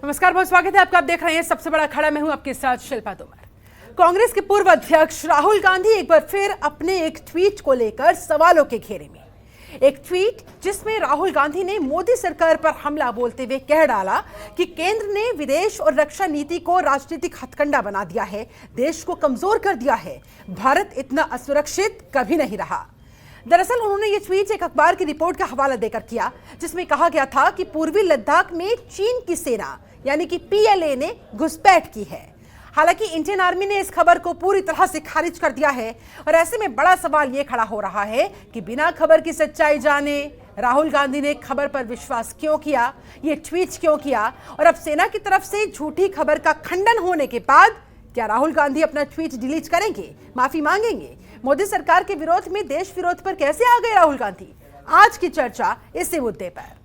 नमस्कार, बहुत स्वागत है आपका। आप देख रहे हैं सबसे बड़ा खड़ा। मैं हूं आपके साथ शिल्पा तोमर। कांग्रेस के पूर्व अध्यक्ष राहुल गांधी एक बार फिर अपने एक ट्वीट को लेकर सवालों के घेरे में। एक ट्वीट जिसमें राहुल गांधी ने मोदी सरकार पर हमला बोलते हुए कह डाला कि केंद्र ने विदेश और रक्षा नीति को राजनीतिक हथकंडा बना दिया है, देश को कमजोर कर दिया है, भारत इतना असुरक्षित कभी नहीं रहा। दरअसल उन्होंने ये ट्वीट एक अखबार की रिपोर्ट का हवाला देकर किया, जिसमें कहा गया था कि पूर्वी लद्दाख में चीन की सेना यानी कि PLA ने घुसपैठ की है। हालांकि इंडियन आर्मी ने इस खबर को पूरी तरह से खारिज कर दिया है और ऐसे में बड़ा सवाल ये खड़ा हो रहा है कि बिना खबर की सच्चाई जाने राहुल गांधी ने खबर पर विश्वास क्यों किया, ये ट्वीट क्यों किया, और अब सेना की तरफ से झूठी खबर का खंडन होने के बाद क्या राहुल गांधी अपना ट्वीट डिलीट करेंगे, माफी मांगेंगे? मोदी सरकार के विरोध में देश विरोध पर कैसे आ गए राहुल गांधी? आज की चर्चा इसी मुद्दे पर।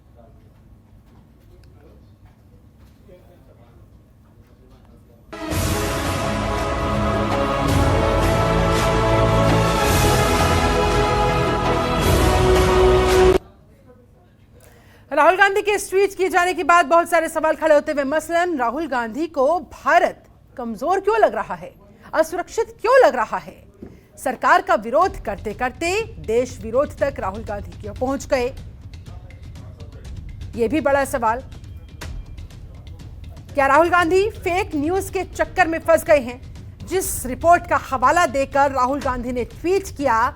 राहुल गांधी के इस ट्वीट किए जाने के बाद बहुत सारे सवाल खड़े होते हुए, मसलन राहुल गांधी को भारत कमजोर क्यों लग रहा है, असुरक्षित क्यों लग रहा है? सरकार का विरोध करते करते देश विरोध तक राहुल गांधी क्यों पहुंच गए, यह भी बड़ा सवाल। क्या राहुल गांधी फेक न्यूज के चक्कर में फंस गए हैं? जिस रिपोर्ट का हवाला देकर राहुल गांधी ने ट्वीट किया,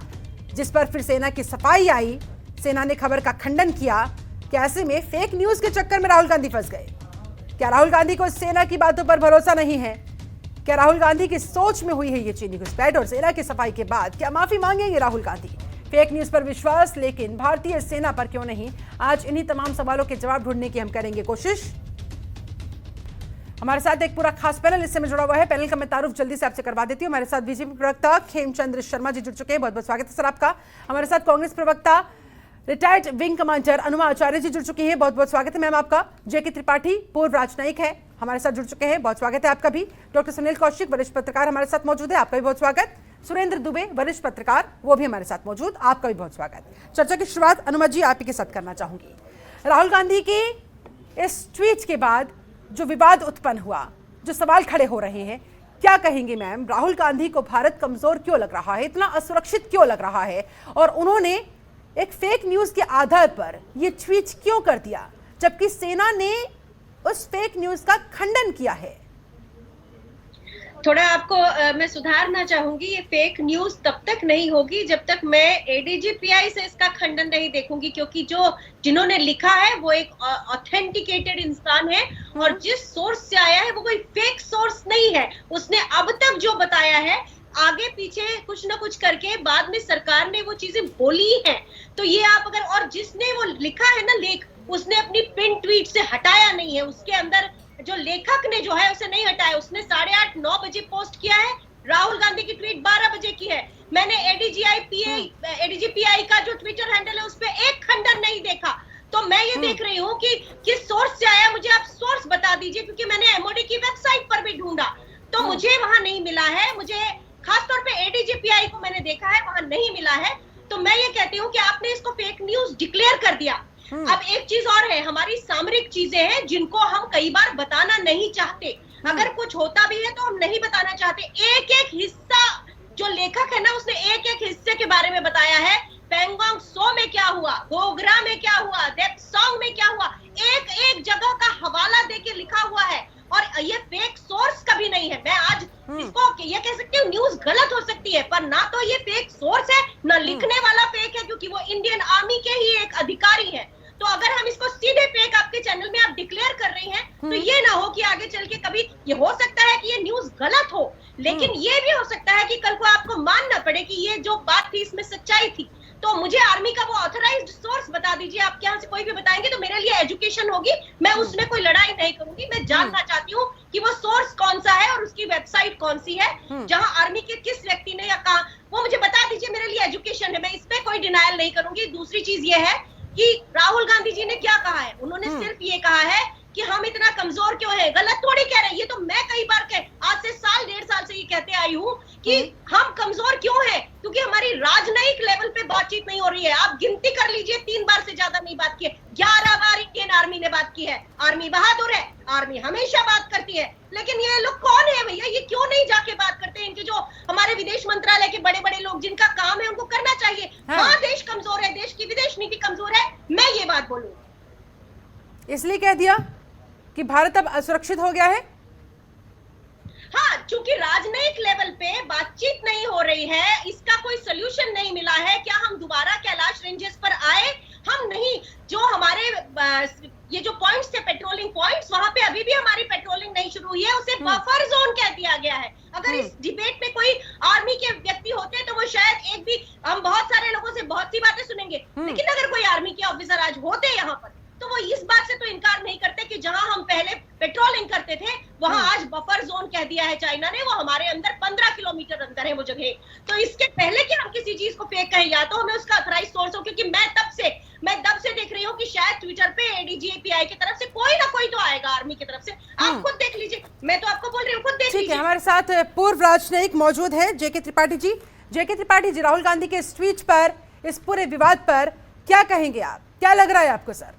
जिस पर फिर सेना की सफाई आई, सेना ने खबर का खंडन किया, क्या ऐसे में फेक न्यूज के चक्कर में राहुल गांधी फंस गए? क्या राहुल गांधी को सेना की बातों पर भरोसा नहीं है? क्या राहुल गांधी की सोच में हुई है ये चीनी घुसपैठ, और सेना की सफाई के बाद क्या माफी मांगेंगे राहुल गांधी? फेक न्यूज पर विश्वास, लेकिन भारतीय सेना पर क्यों नहीं? आज इन्हीं तमाम सवालों के जवाब ढूंढने की हम करेंगे कोशिश। हमारे साथ एक पूरा खास पैनल इस समय जुड़ा हुआ है। पैनल का मैं तारुफ जल्दी से आपसे करवा देती हूँ। हमारे साथ बीजेपी प्रवक्ता खेमचंद्र शर्मा जी जुड़ चुके हैं, बहुत बहुत स्वागत है सर आपका। हमारे साथ कांग्रेस प्रवक्ता रिटायर्ड विंग कमांडर अनुमा आचार्य जी जुड़ चुकी हैं, बहुत बहुत स्वागत है मैम आपका। JK त्रिपाठी पूर्व राजनयिक है, हमारे साथ जुड़ चुके हैं, बहुत स्वागत है आपका भी। डॉक्टर सुनील कौशिक वरिष्ठ पत्रकार हमारे साथ मौजूद है, आपका भी बहुत स्वागत। सुरेंद्र दुबे वरिष्ठ पत्रकार, वो भी हमारे साथ मौजूद, आपका भी बहुत स्वागत। चर्चा की शुरुआत अनुमा जी आप ही के साथ करना चाहूंगी। राहुल गांधी के इस ट्वीट के बाद जो विवाद उत्पन्न हुआ, जो सवाल खड़े हो रहे हैं, क्या कहेंगे मैम? राहुल गांधी को भारत कमजोर क्यों लग रहा है, इतना असुरक्षित क्यों लग रहा है, और उन्होंने एक फेक न्यूज के आधार पर यह ट्वीट क्यों कर दिया, जबकि सेना ने उस फेक न्यूज का खंडन किया है? थोड़ा आपको मैं सुधारना चाहूंगी, ये फेक न्यूज तब तक नहीं होगी जब तक मैं ADG-PI से इसका खंडन नहीं देखूंगी, क्योंकि जिन्होंने लिखा है वो एक ऑथेंटिकेटेड इंसान है और जिस सोर्स से आया है वो कोई फेक सोर्स नहीं है। उसने अब तक जो बताया है आगे पीछे कुछ ना कुछ करके बाद में सरकार ने वो चीजें बोली हैं, तो ये आप अगर, और जिसने वो लिखा है ना लेख, उसने अपनी पिन ट्वीट से हटाया नहीं है, उसके अंदर जो लेखक ने जो है उसे नहीं हटाया, उसने 8:30-9 बजे पोस्ट किया है, राहुल गांधी की ट्वीट 12 बजे की है। मैंने ADG-PI का जो ट्विटर हैंडल है उस पर एक खंडन नहीं देखा, तो मैं ये देख रही हूँ कि किस सोर्स से आया, मुझे आप सोर्स बता दीजिए, क्योंकि मैंने MOD की वेबसाइट पर भी ढूंढा तो मुझे वहां नहीं मिला है। मुझे खासतौर पे ADG-PI को मैंने देखा है, वहां नहीं मिला है, तो मैं ये कहती हूँ कि आपने इसको फेक न्यूज डिक्लेयर कर दिया। अब एक चीज और है, हमारी सामरिक चीजें हैं जिनको हम कई बार बताना नहीं चाहते, अगर कुछ होता भी है तो हम नहीं बताना चाहते। एक एक हिस्सा जो लेखक है ना, उसने एक एक हिस्से के बारे में बताया है। पेंगोंग सो में क्या हुआ, गोगरा में क्या हुआ, देपसोंग में क्या हुआ, एक एक जगह का हवाला देके लिखा हुआ है, और ये फेक सोर्स कभी नहीं है। मैं आज इसको ये कह सकती हूँ, न्यूज गलत हो सकती है पर ना तो ये फेक सोर्स है, ना लिखने वाला फेक है, क्योंकि वो इंडियन आर्मी के ही एक अधिकारी है। तो अगर हम इसको सीधे फेक आपके चैनल में आप डिक्लेयर कर रही हैं, तो ये ना हो कि आगे चल के कभी ये हो सकता है कि ये न्यूज गलत हो, लेकिन ये भी हो सकता है कि कल को आपको मानना पड़े कि ये जो बात थी इसमें सच्चाई थी। तो मुझे आर्मी का वो ऑथराइज्ड सोर्स बता दीजिए, आपके यहाँ से कोई भी बताएंगे तो मेरे लिए एजुकेशन होगी, मैं उसमें कोई लड़ाई नहीं करूंगी। मैं जानना चाहती हूँ कि वो सोर्स कौन सा है और उसकी वेबसाइट कौन सी है, जहां आर्मी के किस व्यक्ति ने या कहा, वो मुझे बता दीजिए, मेरे लिए एजुकेशन है, मैं इस पे कोई डिनायल नहीं करूंगी। दूसरी चीज ये है कि राहुल गांधी जी ने क्या कहा है, उन्होंने सिर्फ ये कहा है कि हम इतना कमजोर क्यों है, गलत थोड़ी कह रहे हैं, ये तो मैं कई बार आज से साल 1.5 साल से ये कहते आई हूँ कि हम कमजोर क्यों है, क्योंकि हमारी राजनयिक लेवल पे बातचीत नहीं हो रही है। आप गिनती कर लीजिए, 3 बार से ज्यादा नहीं बात की है, 11 बार इंडियन आर्मी ने बात की है। आर्मी बहादुर है, आर्मी हमेशा बात करती है, लेकिन ये लोग कौन है भैया? ये क्यों नहीं जाके बात करते? इनके जो हमारे विदेश मंत्रालय के बड़े बड़े लोग जिनका काम है उनको करना चाहिए। हाँ, देश कमजोर है, देश की विदेश नीति कमजोर है, मैं ये बात बोलूं। इसलिए कह दिया कि भारत अब असुरक्षित हो गया है। हाँ, चूंकि राजनयिक लेवल पे बातचीत नहीं हो रही है, इसका कोई सोल्यूशन नहीं मिला है। क्या हम दोबारा कैलाश रेंजेस पर आए? हम नहीं। जो हमारे ये जो पॉइंट्स थे, पेट्रोलिंग पॉइंट्स, वहां पे अभी भी हमारी पेट्रोलिंग नहीं शुरू हुई है, उसे बफर जोन कह दिया गया है। अगर इस डिबेट में कोई आर्मी के व्यक्ति होते तो वो शायद एक भी, हम बहुत सारे लोगों से बहुत सी बातें सुनेंगे, लेकिन अगर कोई आर्मी के ऑफिसर आज होते यहाँ पर तो वो इस बात से तो इनकार नहीं करते कि जहां हम पहले पेट्रोलिंग करते थे वहां आज बफर जोन कह दिया है चाइना ने। वो हमारे अंदर 15 किलोमीटर अंदर है वो जगह। तो इसके पहले कि हम किसी चीज को फेक कहें, या तो हमें उसका ऑथराइज सोर्स हो, क्योंकि मैं तब से देख रही हूँ कि शायद ट्विटर पे एडीजीपीआई की तरफ से कोई ना कोई तो आएगा आर्मी की तरफ से। आप खुद देख लीजिए, मैं तो आपको बोल रही हूँ, खुद देख लीजिए। ठीक है, हमारे साथ पूर्व राजनयिक मौजूद है जेके त्रिपाठी जी। जेके त्रिपाठी जी, राहुल गांधी के इस ट्वीट पर, इस पूरे विवाद पर क्या कहेंगे आप? क्या लग रहा है आपको सर?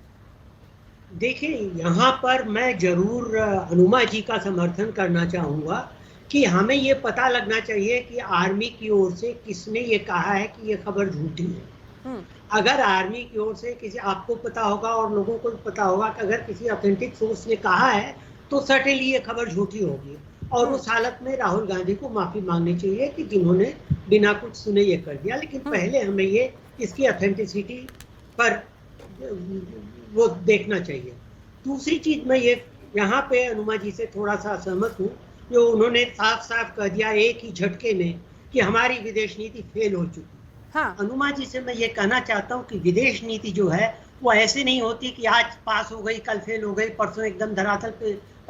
देखिए, यहाँ पर मैं जरूर हनुमा जी का समर्थन करना चाहूँगा कि हमें ये पता लगना चाहिए कि आर्मी की ओर से किसने ये कहा है कि ये खबर झूठी है। अगर आर्मी की ओर से किसी, आपको पता होगा और लोगों को पता होगा कि अगर किसी ऑथेंटिक सोर्स ने कहा है तो सर्टेनली ये खबर झूठी होगी, और उस हालत में राहुल गांधी को माफ़ी मांगनी चाहिए कि जिन्होंने बिना कुछ सुने ये कर दिया। लेकिन पहले हमें ये इसकी ऑथेंटिसिटी पर वो देखना चाहिए। दूसरी चीज, मैं ये यहाँ पे हनुमा जी से थोड़ा सा सहमत हूँ, जो उन्होंने साफ साफ कह दिया एक ही झटके में कि हमारी विदेश नीति फेल हो चुकी। हाँ, हनुमा जी से मैं ये कहना चाहता हूँ कि विदेश नीति जो है वो ऐसे नहीं होती कि आज पास हो गई, कल फेल हो गई, परसों एकदम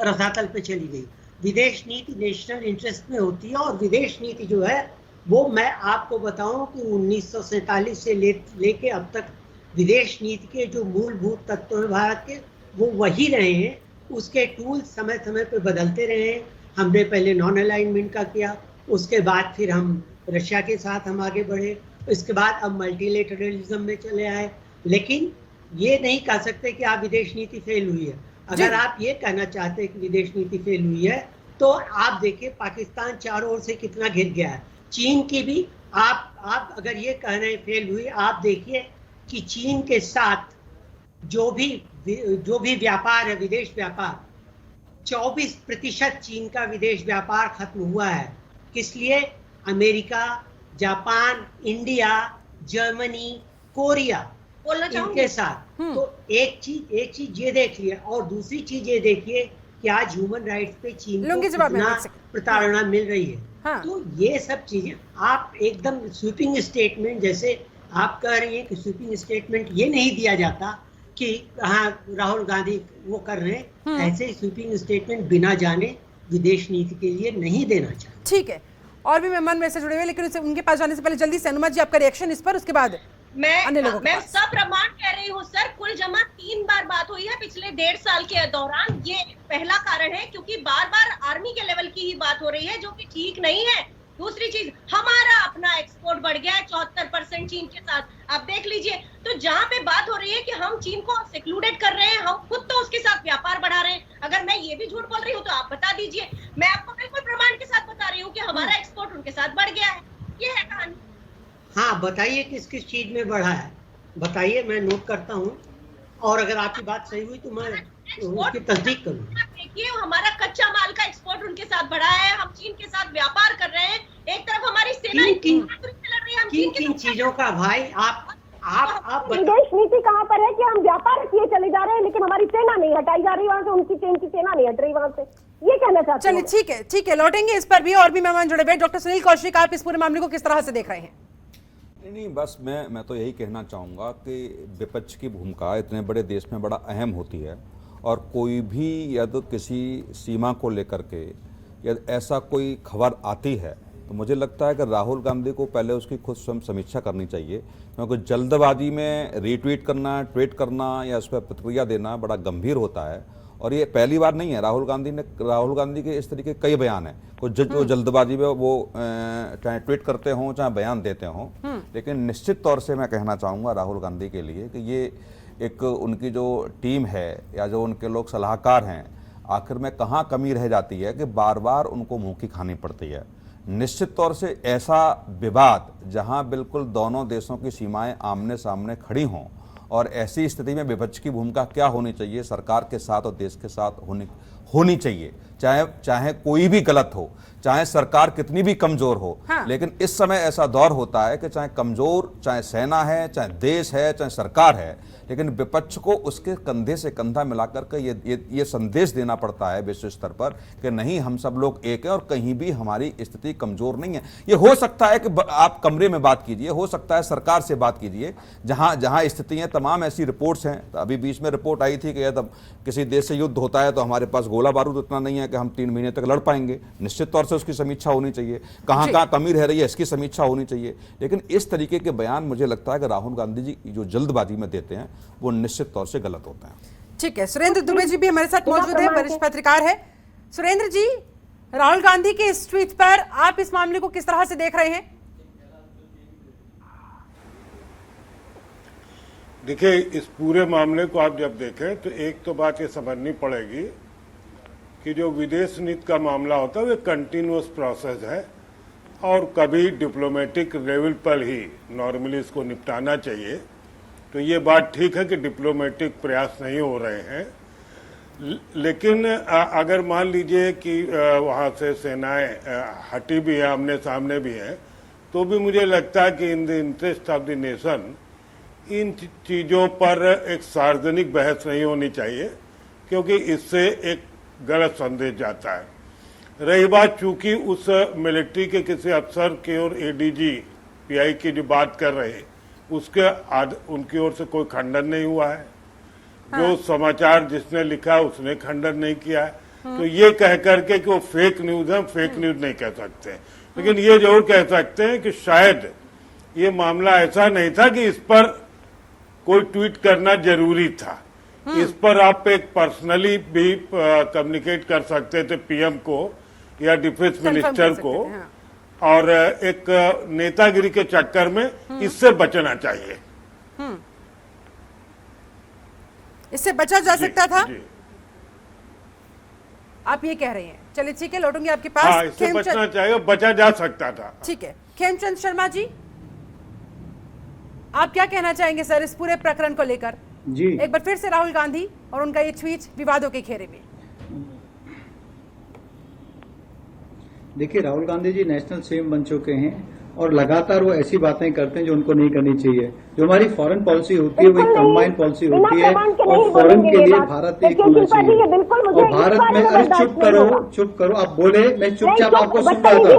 रसातल पे चली गई। विदेश नीति नेशनल इंटरेस्ट में होती है, और विदेश नीति जो है वो, मैं आपको बताऊं कि 1947 से लेके अब तक विदेश नीति के जो मूलभूत तत्व हैं भारत के, वो वही रहे हैं। उसके टूल समय समय पे बदलते रहे हैं। हमने पहले नॉन अलाइनमेंट का किया, उसके बाद फिर हम रशिया के साथ हम आगे बढ़े, इसके बाद अब मल्टीलेटरलिज्म में चले आए। लेकिन ये नहीं कह सकते कि आप विदेश नीति फेल हुई है। अगर आप ये कहना चाहते हैं कि विदेश नीति फेल हुई है, तो आप देखिए पाकिस्तान चारों ओर से कितना घिर गया है। चीन की भी आप अगर ये कह रहे हैं फेल हुई, आप देखिए कि चीन के साथ जो भी व्यापार है, विदेश व्यापार, 24% चीन का विदेश व्यापार खत्म हुआ है। किस लिए? America, Japan, India, Germany, Korea, इनके साथ। तो एक चीज ये देखिए, और दूसरी चीज ये देखिए कि आज ह्यूमन राइट्स पे चीन को कितना प्रताड़ना मिल रही है। हाँ। तो ये सब चीजें आप एकदम स्वीपिंग स्टेटमेंट, जैसे आप कह रही हैं कि स्वीपिंग स्टेटमेंट ये नहीं दिया जाता कि हाँ राहुल गांधी वो कर रहे हैं, ऐसे स्वीपिंग स्टेटमेंट बिना जाने विदेश नीति के लिए नहीं देना चाहिए। ठीक है, और भी मेहमान मेरे से जुड़े हुए, लेकिन उनके पास जाने से पहले जल्दी से हनुमा जी आपका रिएक्शन इस पर, उसके बाद मैं सब प्रमाण कह रही हूँ सर। कुल जमा 3 बार बात हुई है पिछले 1.5 साल के दौरान। ये पहला कारण है, क्योंकि बार बार आर्मी के लेवल की ही बात हो रही है, जो कि ठीक नहीं है। दूसरी चीज, हमारा अपना एक्सपोर्ट बढ़ गया है 74% चीन के साथ, आप देख लीजिए। तो जहां पे बात हो रही है कि हम चीन को सेक्लूडेड कर रहे हैं, हम खुद तो उसके साथ व्यापार बढ़ा रहे हैं। अगर मैं ये भी झूठ बोल रही हूँ तो आप बता दीजिए। मैं आपको बिल्कुल प्रमाण के साथ बता रही हूँ कि हमारा एक्सपोर्ट उनके साथ बढ़ गया है। ये है कहानी। हाँ, बताइए किस किस चीज में बढ़ा है, बताइए, मैं नोट करता हूँ, और अगर आपकी बात सही हुई तो मैं उसकी तस्दीक करूँगा। देखिए, हमारा कच्चा माल का एक्सपोर्ट उनके साथ बढ़ा है, हम चीन के साथ व्यापार कर रहे हैं। एक तरफ हमारी सेना किन चीजों का भाई आप विदेश नीति कहाँ पर है कि हम व्यापार किए चले जा रहे हैं, लेकिन हमारी सेना नहीं हटाई जा रही वहां से, उनकी चीन की सेना नहीं हट रही वहां से, ये कहना चाहते हैं। चलिए ठीक है, लौटेंगे इस पर भी। और भी मेहमान जुड़े हुए, डॉक्टर सुनील कौशिक, आप इस पूरे मामले को किस तरह से देख रहे हैं? नहीं, बस मैं तो यही कहना चाहूँगा कि विपक्ष की भूमिका इतने बड़े देश में बड़ा अहम होती है, और कोई भी यदि किसी सीमा को लेकर के यदि ऐसा कोई खबर आती है तो मुझे लगता है कि राहुल गांधी को पहले उसकी खुद समीक्षा करनी चाहिए, क्योंकि जल्दबाजी में रीट्वीट करना, ट्वीट करना या उस पर प्रतिक्रिया देना बड़ा गंभीर होता है। और ये पहली बार नहीं है, राहुल गांधी के इस तरीके कई बयान हैं, कुछ जो जल्दबाजी में वो चाहे ट्वीट करते हों चाहे बयान देते हों। लेकिन निश्चित तौर से मैं कहना चाहूँगा राहुल गांधी के लिए कि ये एक उनकी जो टीम है या जो उनके लोग सलाहकार हैं, आखिर में कहाँ कमी रह जाती है कि बार बार उनको मुंह की खानी पड़ती है। निश्चित तौर से ऐसा विवाद जहां बिल्कुल दोनों देशों की सीमाएं आमने सामने खड़ी हों, और ऐसी स्थिति में विपक्ष की भूमिका क्या होनी चाहिए, सरकार के साथ और देश के साथ होनी चाहिए, चाहे कोई भी गलत हो, चाहे सरकार कितनी भी कमजोर हो। हाँ। लेकिन इस समय ऐसा दौर होता है कि चाहे कमजोर, चाहे सेना है, चाहे देश है, चाहे सरकार है, लेकिन विपक्ष को उसके कंधे से कंधा मिलाकर के ये संदेश देना पड़ता है विश्व स्तर पर कि नहीं, हम सब लोग एक हैं और कहीं भी हमारी स्थिति कमजोर नहीं है। ये हो सकता है कि आप कमरे में बात कीजिए, हो सकता है सरकार से बात कीजिए, जहां स्थितियां, तमाम ऐसी रिपोर्ट्स हैं। तो अभी बीच में रिपोर्ट आई थी कि यदि किसी देश से युद्ध होता है तो हमारे पास गोला बारूद इतना नहीं है कि हम 3 महीने तक लड़ पाएंगे। निश्चित तौर से उसकी समीक्षा होनी चाहिए, कहां कमी रह रही है इसकी समीक्षा होनी चाहिए। लेकिन इस तरीके के बयान मुझे लगता है कि राहुल गांधी जी जो जल्दबाजी में देते हैं वो निश्चित तौर से गलत होते हैं। ठीक है, सुरेंद्र दुबे जी भी हमारे साथ मौजूद है, वरिष्ठ पत्रकार है। सुरेंद्र जी, राहुल गांधी के इस ट्वीट पर आप इस मामले को किस तरह से देख रहे हैं? देखिए, इस पूरे मामले को आप जब देखें तो एक तो बात ये समझनी पड़ेगी कि जो विदेश नीति का मामला होता है वो कंटिन्यूअस प्रोसेस है और कभी डिप्लोमेटिक लेवल पर ही नॉर्मली इसको निपटाना चाहिए। तो ये बात ठीक है कि डिप्लोमेटिक प्रयास नहीं हो रहे हैं, लेकिन अगर मान लीजिए कि वहाँ से सेनाएं हटी भी है, आमने सामने भी हैं, तो भी मुझे लगता है कि in the interest of the nation in चीज़ों पर एक सार्वजनिक बहस नहीं होनी चाहिए, क्योंकि इससे एक गलत संदेश जाता है। रही बात, चूंकि उस मिलिट्री के किसी अफसर की और एडीजी पीआई की जो बात कर रहे हैं उसके उनकी ओर से कोई खंडन नहीं हुआ है। जो समाचार जिसने लिखा उसने खंडन नहीं किया है। तो ये कह करके कि वो फेक न्यूज है, फेक न्यूज नहीं कह सकते, लेकिन ये जरूर कह सकते हैं कि शायद ये मामला ऐसा नहीं था कि इस पर कोई ट्वीट करना जरूरी था। इस पर आप एक पर्सनली भी कम्युनिकेट कर सकते थे पीएम को या डिफेंस मिनिस्टर को, और एक नेतागिरी के चक्कर में इससे बचना चाहिए। इससे बचा जा सकता था, जी। आप ये कह रहे हैं। चलिए ठीक है, लौटूंगी आपके पास। हाँ, इससे बचना चाहिए, बचा जा सकता था। ठीक है, खेमचंद शर्मा जी, आप क्या कहना चाहेंगे सर इस पूरे प्रकरण को लेकर? जी, एक बार फिर से राहुल गांधी और उनका ये ट्वीट विवादों के घेरे में। देखिए, राहुल गांधी जी नेशनल सीएम बन चुके हैं और लगातार वो ऐसी बातें करते हैं जो उनको नहीं करनी चाहिए। जो हमारी फॉरेन पॉलिसी होती है वो एक कंबाइंड पॉलिसी होती है और फॉरेन के लिए भारत एक होना चाहिए। और भारत में, अरे चुप करो, आप बोले, मैं चुपचाप आपको सुन रहा था,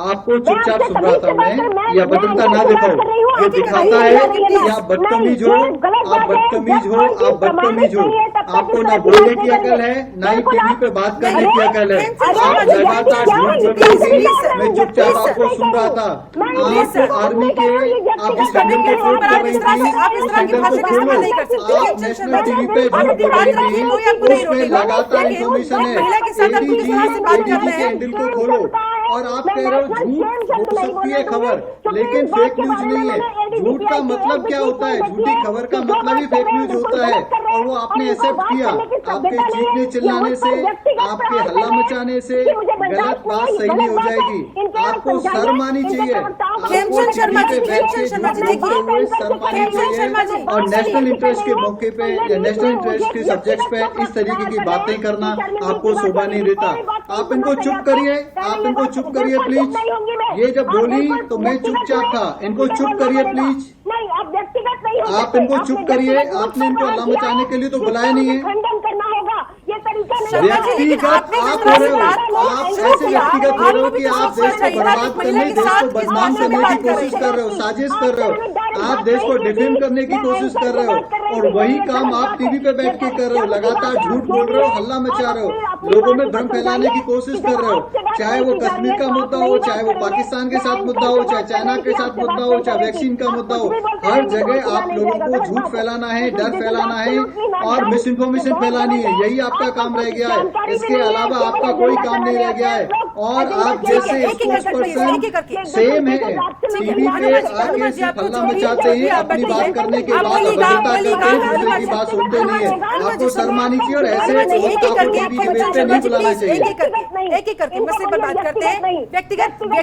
आपको चुपचाप सुन रहा था मैं। या बदलता ना दिखाओ, ये दिखाता है कि आप बदतमीज हो, आप बदतमीज हो, आप बदतमीज हो। आपको ना बोलने की अकल है, ना ही टीवी पे बात करने की अकल है। आप लगातार झूठ बोल रही थी, मैं चुपचाप आपको सुन रहा था। आप आर्मी के, आप इस स्टेडियम को खोल कर रही थी, उस स्टेडियम को खोलो। आप नेशनल टीवी पे झूठ बोल रही थी, उसमें लगातार इन्फॉर्मेशन है। एडीजी के हैंडल को खोलो और आप कह रहे हो झूठ हो सकती है खबर, लेकिन फेक न्यूज नहीं है। झूठ का मतलब क्या होता है? झूठी खबर का मतलब ही फेक न्यूज होता है। और वो आपने एक्सेप्ट किया। आपके चीखने चिल्लाने से, आपके हल्ला मचाने से गलत बात सही नहीं हो जाएगी। आपको शर्म आनी चाहिए, खेमचंद शर्मा जी, खेमचंद शर्मा जी, देखिए, शर्म आनी चाहिए। और नेशनल इंटरेस्ट के मौके पे या नेशनल इंटरेस्ट के सब्जेक्ट पे इस तरीके की बातें करना आपको शोभा नहीं देता। आप इनको चुप करिए, आप इनको चुप करिए प्लीज। ये जब बोली तो मैं चुपचाप था, इनको चुप करिए प्लीज। नहीं, अब व्यक्तिगत नहीं हो, आप इनको चुप करिए। आपने इनको हल्ला मचाने के लिए तो बुलाया नहीं है। खंडन करना होगा, ये तरीका नहीं। व्यक्तिगत आप हो रहे हो, आप ऐसे व्यक्तिगत हो रहे हो कि आप देश को बर्बाद करने, देश को बदनाम करने की कोशिश कर रहे हो, साजिश कर रहे हो। आप देश को डिफेम करने की कोशिश कर रहे हो और वही काम आप टीवी पे बैठ के कर रहे हो। लगातार झूठ बोल रहे हो, हल्ला मचा रहे हो। लोगों में भ्रम फैलाने की कोशिश कर रहे हो, चाहे वो कश्मीर का मुद्दा हो, चाहे वो पाकिस्तान के साथ मुद्दा हो, चाहे चाइना के साथ मुद्दा हो, चाहे वैक्सीन का मुद्दा हो, हर जगह आप लोगों को झूठ फैलाना है, डर फैलाना है और मिस इन्फॉर्मेशन फैलानी है। यही आपका काम रह गया है, इसके अलावा आपका कोई काम नहीं रह गया है। और आप जैसे स्पोक्सपर्सन सेम है, टीवी पे आके सिर्फ हल्ला मचाते हैं, अपनी बात करने के बाद अभद्रता करते हैं, दूसरे की बात सुनते नहीं है। आपको शर्म आनी चाहिए और ऐसे वक्ता को टीवी डिबेट पे नहीं बुलाना चाहिए। एक एक करके मुझसे पर बात करते हैं। व्यक्तिगत होने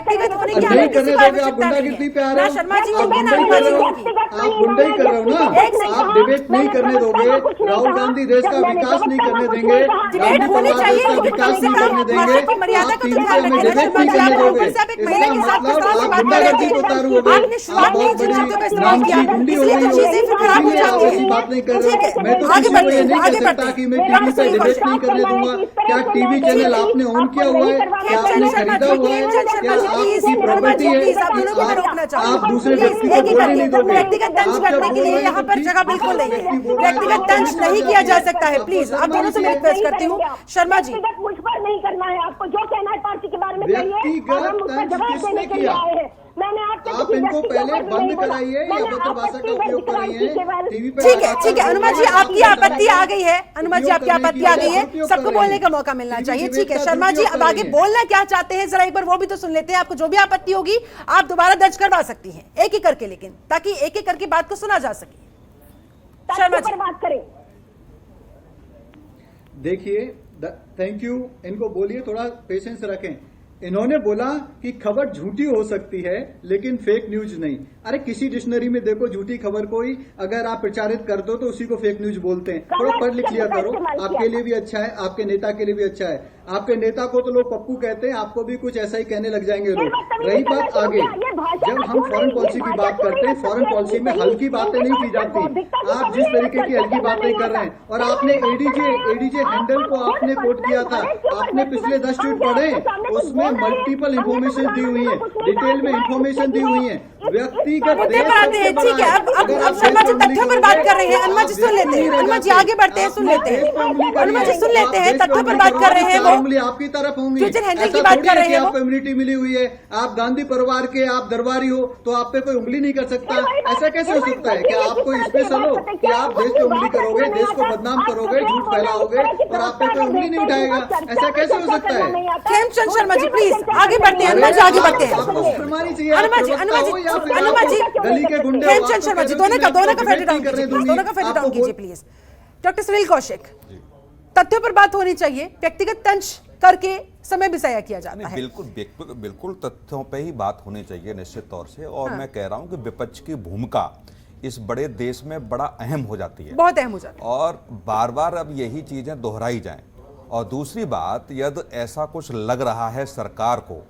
की नहीं करने दोगे, आप गुंडागिरी पे आ रहे हो, शर्मा जी आप होंगे ना, गुंडाई कर रहे हो, होंगी। आप गुंडाई कर रहे हो ना, आप डिबेट नहीं करने दोगे। राहुल गांधी देश का विकास नहीं करने देंगे, गांधी परिवार देश का विकास नहीं करने देंगे, आप टीवी पे हमें डिबेट नहीं करने दोगे। इसका मतलब आप गुंडागर्दी को उतारू हो गए, आप बहुत बड़ी नाम की गुंडी हो गई हो, इसलिए आप ऐसी बात नहीं कर रहे हो। मैं तो किसी को ये नहीं कह सकता कि मैं टीवी पे डिबेट नहीं करने दूंगा। क्या टीवी चैनल आपने ऑन किया हुआ है, क्या आपने खरीदा हुआ है, क्या आपकी प्रॉपर्टी है, आप दूसरे व्यक्ति को बोलने नहीं दोगे। व्यक्तिगत तंज करने के लिए यहाँ पर जगह बिल्कुल नहीं है। व्यक्तिगत तंज नहीं किया जा सकता है। प्लीज आप दोनों से मैं रिक्वेस्ट करती हूँ। शर्मा जी, मुझ पर नहीं करना है, आपको जो कहना है पार्टी के बारे में कहिए और हम उसका जवाब देने के लिए आए हैं। मैंने आप इनको पहले बंद कराइए, या अभद्र भाषा का उपयोग कराइए टीवी पे। ठीक है अनुमा जी, आपकी आपत्ति आ गई है। अनुमा जी, आपकी आपत्ति आ गई है, सबको बोलने का मौका मिलना चाहिए। ठीक है शर्मा जी, अब आगे बोलना क्या चाहते हैं जरा एक बार वो भी तो सुन लेते हैं। आपको जो भी आपत्ति होगी आप दोबारा दर्ज करवा सकती हैं, एक एक करके, लेकिन ताकि एक एक करके बात को सुना जा सके। शर्मा जी बात करें। देखिए, थैंक यू, इनको बोलिए थोड़ा पेशेंस रखें। इन्होंने बोला कि खबर झूठी हो सकती है लेकिन फेक न्यूज नहीं। अरे किसी डिक्शनरी में देखो, झूठी खबर को ही अगर आप प्रचारित कर दो तो उसी को फेक न्यूज बोलते हैं। थोड़ा पढ़ लिख लिया करो, आपके लिए भी अच्छा है, आपके नेता के लिए भी अच्छा है। आपके नेता को तो लोग पप्पू कहते हैं, आपको भी कुछ ऐसा ही कहने लग जाएंगे लोग। रही बात आगे, जब हम फॉरेन पॉलिसी की बात करते हैं, फॉरेन पॉलिसी में हल्की बातें नहीं की जाती। आप जिस तरीके की हल्की बातें कर रहे हैं, और आपने एडीजे हैंडल को आपने कोट किया था, आपने पिछले 10 ट्वीट पढ़े, उसमें मल्टीपल इंफॉर्मेशन दी हुई है, डिटेल में इंफॉर्मेशन दी हुई है। व्यक्तिगत मुद्दे पर आते हैं। ठीक है, अब शर्मा जी तथ्यों पर बात कर रहे हैं। अनुमा जी सुन लेते हैं, अनुमा जी आगे बढ़ते हैं, सुन लेते हैं। अनुमा जी सुन लेते हैं, तथ्यों पर बात कर रहे हैं। वो उंगली आपकी तरफ होंगी, फ्यूचर हैंडल की ऐसा बात थोड़ी कर है रहे कि हैं। आपको इम्यूनिटी मिली हुई है, आप गांधी परिवार के, आप दरबारी हो तो आप पे कोई उंगली नहीं कर सकता। ऐसा कैसे हो सकता है कि आपको स्पेशल हो कि आप देश पे उंगली करोगे, देश को बदनाम करोगे, झूठ फैलाओगे और आप पे कोई उंगली नहीं उठाएगा? ऐसा कैसे हो सकता है? खेमचंद शर्मा जी प्लीज आगे बढ़ते हैं। अनुमा जी आगे बढ़ते हैं। आपको शर्मानी चाहिए, अनुमा जी, अनुमा जी, गली के गुंडे, खेमचंद शर्मा जी, दोनों का फेड डाउन कीजिए, दोनों का फेड डाउन कीजिए प्लीज। डॉक्टर सुनील कौशिक, तथ्यों पर बात होनी चाहिए, व्यक्तिगत तंज करके समय बिसाया किया जाता है। बिल्कुल तथ्यों पे ही बात होनी चाहिए निश्चित तौर से। और मैं कह रहा हूं कि विपक्ष की भूमिका इस बड़े देश में बड़ा अहम हो जाती है, बहुत अहम हो जाती है, और बार बार अब यही चीजें दोहराई जाएं। और दूसरी बात, यदि ऐसा कुछ लग रहा है सरकार को,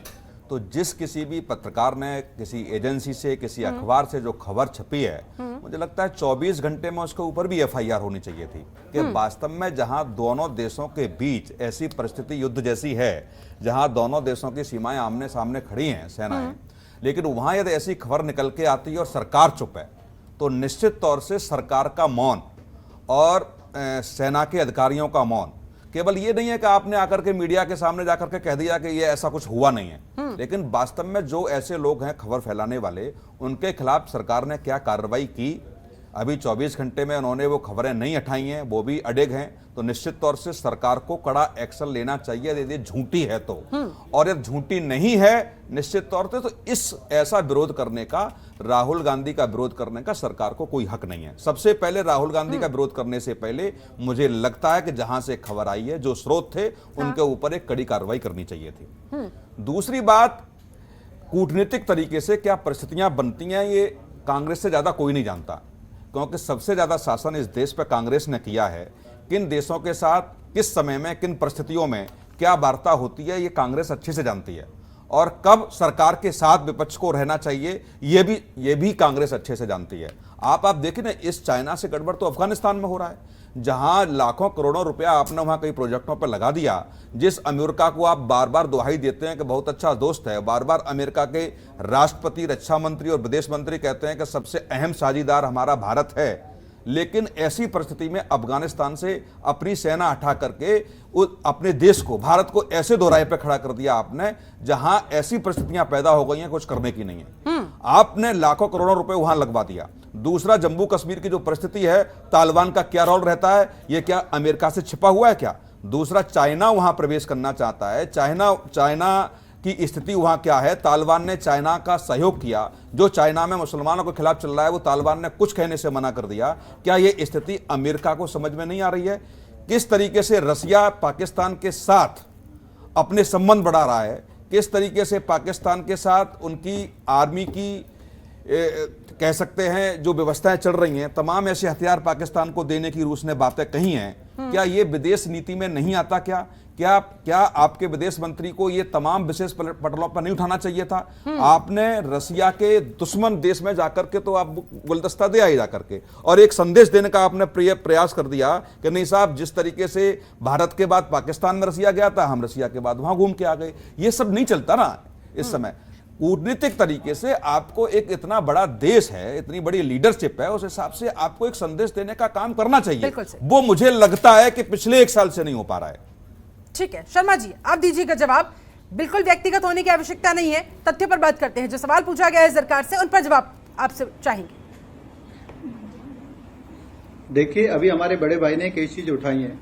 तो जिस किसी भी पत्रकार ने किसी एजेंसी से, किसी अखबार से जो खबर छपी है, मुझे लगता है 24 घंटे में उसके ऊपर भी एफआईआर होनी चाहिए थी कि वास्तव में जहां दोनों देशों के बीच ऐसी परिस्थिति युद्ध जैसी है, जहां दोनों देशों की सीमाएं आमने सामने खड़ी हैं, सेनाएं, लेकिन वहां यदि ऐसी खबर निकल के आती है और सरकार चुप है, तो निश्चित तौर से सरकार का मौन और सेना के अधिकारियों का मौन केवल ये नहीं है कि आपने आकर के मीडिया के सामने जाकर के कह दिया कि ये ऐसा कुछ हुआ नहीं है, लेकिन वास्तव में जो ऐसे लोग हैं खबर फैलाने वाले, उनके खिलाफ सरकार ने क्या कार्रवाई की? अभी 24 घंटे में उन्होंने वो खबरें नहीं हटाई हैं, वो भी अड़िग हैं। तो निश्चित तौर से सरकार को कड़ा एक्शन लेना चाहिए यदि झूठी है तो। और यदि झूठी नहीं है निश्चित तौर से, तो इस ऐसा विरोध करने का, राहुल गांधी का विरोध करने का सरकार को कोई हक नहीं है। सबसे पहले राहुल गांधी का विरोध करने से पहले मुझे लगता है कि जहां से खबर आई है, जो स्रोत थे, उनके ऊपर एक कड़ी कार्रवाई करनी चाहिए थी। दूसरी बात, कूटनीतिक तरीके से क्या परिस्थितियां बनती हैं, ये कांग्रेस से ज्यादा कोई नहीं जानता, क्योंकि सबसे ज्यादा शासन इस देश पर कांग्रेस ने किया है। किन देशों के साथ किस समय में, किन परिस्थितियों में क्या वार्ता होती है, ये कांग्रेस अच्छे से जानती है। और कब सरकार के साथ विपक्ष को रहना चाहिए, ये भी कांग्रेस अच्छे से जानती है। आप देखिए ना, इस चाइना से गड़बड़ तो अफगानिस्तान में हो रहा है, जहां लाखों करोड़ों रुपया आपने वहां कई प्रोजेक्टों पर लगा दिया। जिस अमेरिका को आप बार बार दुहाई देते हैं कि बहुत अच्छा दोस्त है, बार बार अमेरिका के राष्ट्रपति, रक्षा मंत्री और विदेश मंत्री कहते हैं कि सबसे अहम साझीदार हमारा भारत है, लेकिन ऐसी परिस्थिति में अफगानिस्तान से अपनी सेना हटा करके अपने देश को, भारत को ऐसे दोराहे पे खड़ा कर दिया आपने जहां ऐसी परिस्थितियां पैदा हो गई हैं कुछ करने की नहीं है। आपने लाखों करोड़ों रुपए वहां लगवा दिया। दूसरा, जम्मू कश्मीर की जो परिस्थिति है, तालिबान का क्या रोल रहता है, यह क्या अमेरिका से छिपा हुआ है क्या? दूसरा, चाइना वहां प्रवेश करना चाहता है। चाइना की स्थिति वहां क्या है? तालिबान ने चाइना का सहयोग किया। जो चाइना में मुसलमानों के खिलाफ चल रहा है वो तालिबान ने कुछ कहने से मना कर दिया। क्या ये स्थिति अमेरिका को समझ में नहीं आ रही है? किस तरीके से रसिया पाकिस्तान के साथ अपने संबंध बढ़ा रहा है, किस तरीके से पाकिस्तान के साथ उनकी आर्मी की कह सकते हैं जो व्यवस्थाएं चल रही हैं, तमाम ऐसे हथियार पाकिस्तान को देने की रूस ने बातें कही हैं। क्या ये विदेश नीति में नहीं आता? क्या आपके विदेश मंत्री को ये तमाम विशेष पटलों पर नहीं उठाना चाहिए था? आपने रसिया के दुश्मन देश में जाकर के तो आप गुलदस्ता दे आए जाकर के, और एक संदेश देने का आपने प्रयास कर दिया कि नहीं साहब, जिस तरीके से भारत के बाद पाकिस्तान में रसिया गया था, हम रसिया के बाद वहां घूम के आ गए। ये सब नहीं चलता ना इस समय। कूटनीतिक तरीके से आपको एक इतना बड़ा देश है, इतनी बड़ी लीडरशिप है, उस हिसाब से आपको एक संदेश देने का काम करना चाहिए। वो मुझे लगता है कि पिछले 1 साल से नहीं हो पा रहा है। ठीक है शर्मा जी, आप दीजिएगा जवाब। बिल्कुल व्यक्तिगत होने की आवश्यकता नहीं है, तथ्य पर बात करते हैं। जो सवाल पूछा गया है सरकार से, उन पर जवाब आपसे चाहेंगे। देखिए, अभी हमारे बड़े भाई ने कई चीज उठाई हैं,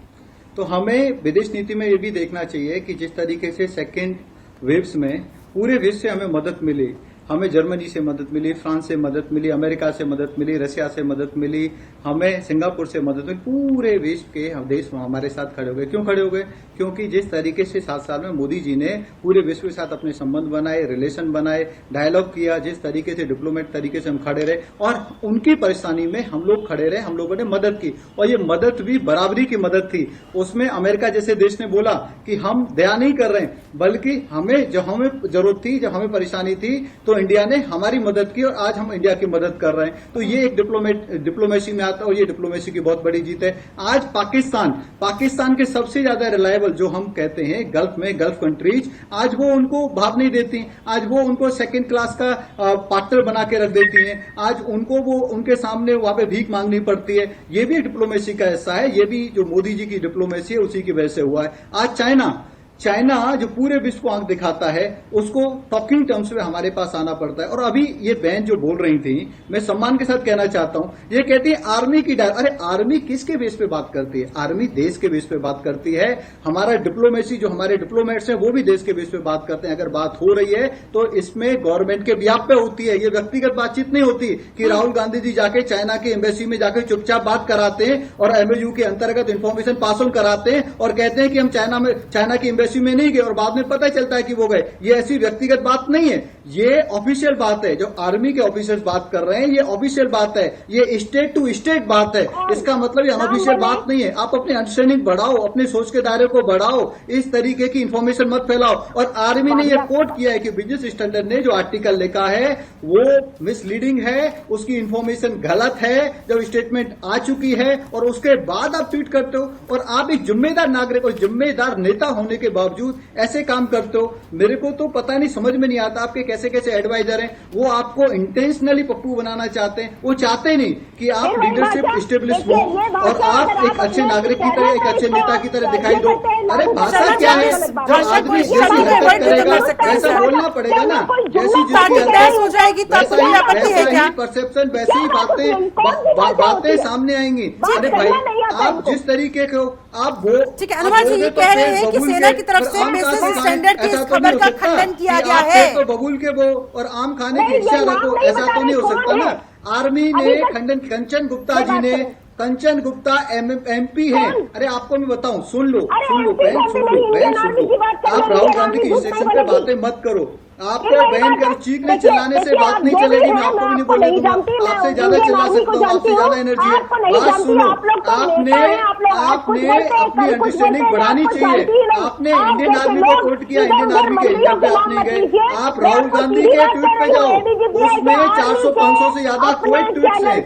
तो हमें विदेश नीति में ये भी देखना चाहिए कि जिस तरीके से सेकेंड वेव्स में पूरे विश्व से हमें मदद मिली, हमें जर्मनी से मदद मिली, फ्रांस से मदद मिली, अमेरिका से मदद मिली, रशिया से मदद मिली, हमें सिंगापुर से मदद मिली, पूरे विश्व के देश हमारे साथ खड़े हो गए। क्यों खड़े हो गए? क्योंकि जिस तरीके से 7 साल में मोदी जी ने पूरे विश्व के साथ अपने संबंध बनाए, रिलेशन बनाए, डायलॉग किया, जिस तरीके से डिप्लोमेट तरीके से हम खड़े रहे और उनकी परेशानी में हम लोग खड़े रहे, हम लोगों ने मदद की, और ये मदद भी बराबरी की मदद थी। उसमें अमेरिका जैसे देश ने बोला कि हम दया नहीं कर रहे, बल्कि हमें जब हमें जरूरत थी, जब हमें परेशानी थी, तो इंडिया ने हमारी मदद की और आज हम इंडिया की मदद कर रहे हैं। तो ये एक डिप्लोमेसी में आता है और ये डिप्लोमेसी की बहुत बड़ी जीत है। आज पाकिस्तान के सबसे ज्यादा रिलायबल जो हम कहते हैं गल्फ कंट्रीज, आज वो उनको भाव नहीं देती, आज वो उनको सेकंड क्लास का पार्टनर बना के रख देती हैं, आज उनको वो उनके सामने वहां पे भीख मांगनी पड़ती है। ये भी डिप्लोमेसी का हिस्सा है, ये भी जो मोदी जी की डिप्लोमेसी है उसी की वजह से हुआ है। आज चाइना जो पूरे विश्व को आंख दिखाता है, उसको टॉकिंग टर्म्स में हमारे पास आना पड़ता है। और अभी ये बहन जो बोल रही थी, मैं सम्मान के साथ कहना चाहता हूं, ये कहती है आर्मी की अरे आर्मी किसके बेस पे बात करती है? आर्मी देश के बेस पे बात करती है। हमारा डिप्लोमेसी जो हमारे डिप्लोमेट्स हैं वो भी देश के बेस पे बात करते हैं। अगर बात हो रही है तो इसमें गवर्नमेंट के बिहाफ पे होती है, ये व्यक्तिगत बातचीत नहीं होती कि राहुल गांधी जी जाके चाइना की एम्बेसी में जाकर चुपचाप बात कराते हैं और एमओयू के अंतर्गत इंफॉर्मेशन पास ऑन कराते हैं और कहते हैं कि हम चाइना की एम्बेसी में नहीं गए और बाद में पता चलता है कि वो गए। ये ऐसी व्यक्तिगत बात नहीं है, ये ऑफिशियल बात है। जो आर्मी के ऑफिसर्स बात कर रहे हैं ये ऑफिशियल बात है, ये स्टेट टू स्टेट बात है। इसका मतलब ये अनऑफिशियल बात नहीं है। आप अपनी अंडरस्टैंडिंग बढ़ाओ, अपने सोच के दायरे को बढ़ाओ, इस तरीके की इंफॉर्मेशन मत फैलाओ। और आर्मी ने ये कोट किया है कि बिजनेस स्टैंडर्ड ने जो आर्टिकल लिखा है वो मिसलीडिंग है, उसकी इंफॉर्मेशन गलत है, जब स्टेटमेंट आ चुकी है और उसके बाद आप ट्वीट करते हो और आप एक जिम्मेदार नागरिक और जिम्मेदार नेता होने के बावजूद ऐसे काम करते हो। मेरे को तो पता नहीं, समझ में नहीं आता आपके कैसे कैसे एडवाइजर हैं। वो आपको इंटेंशनली पप्पू बनाना चाहते हैं, वो चाहते नहीं कि आप लीडरशिप स्टेब्लिश हो और आप एक अच्छे नागरिक की तरह, एक अच्छे नेता की तरह दिखाई दो। अरे भाषा क्या है? जब आदमी जैसी हरकत करेगा वैसा बोलना पड़ेगा ना, जैसी जिसकी परसेप्शन वैसी ही बातें सामने आएंगी। अरे भाई, आप जिस तरीके को आप वो ठीक है, अनुराग जी ये कह रहे हैं कि सेना की तरफ से बिजनेस स्टैंडर्ड की इस खबर का खंडन किया गया है। तो बबूल के वो और आम खाने की इच्छा रखो, ऐसा तो नहीं हो सकता ना। आर्मी ने खंडन, कंचन गुप्ता MP है। अरे आपको मैं बताऊं, सुन लो बहन, सुन लो। आप राहुल गांधी की इंस्ट्रक्शन पे बातें मत करो। आपको बहन कर चीखने चिल्लाने से बात नहीं चलेगी। मैं आपको भी नहीं बोलने दूंगा, आपसे ज्यादा चिल्ला सकता हूँ, आपसे ज्यादा एनर्जी है। बात सुनो, आपने अपनी अंडरस्टैंडिंग बढ़ानी चाहिए। आपने इंडियन आर्मी को कोट किया, इंडियन आर्मी के एग्जाम पे आप नहीं गए। आप राहुल गांधी के ट्वीट पे जाओ, उसमें 400-500 से ज्यादा कोट ट्वीट्स है,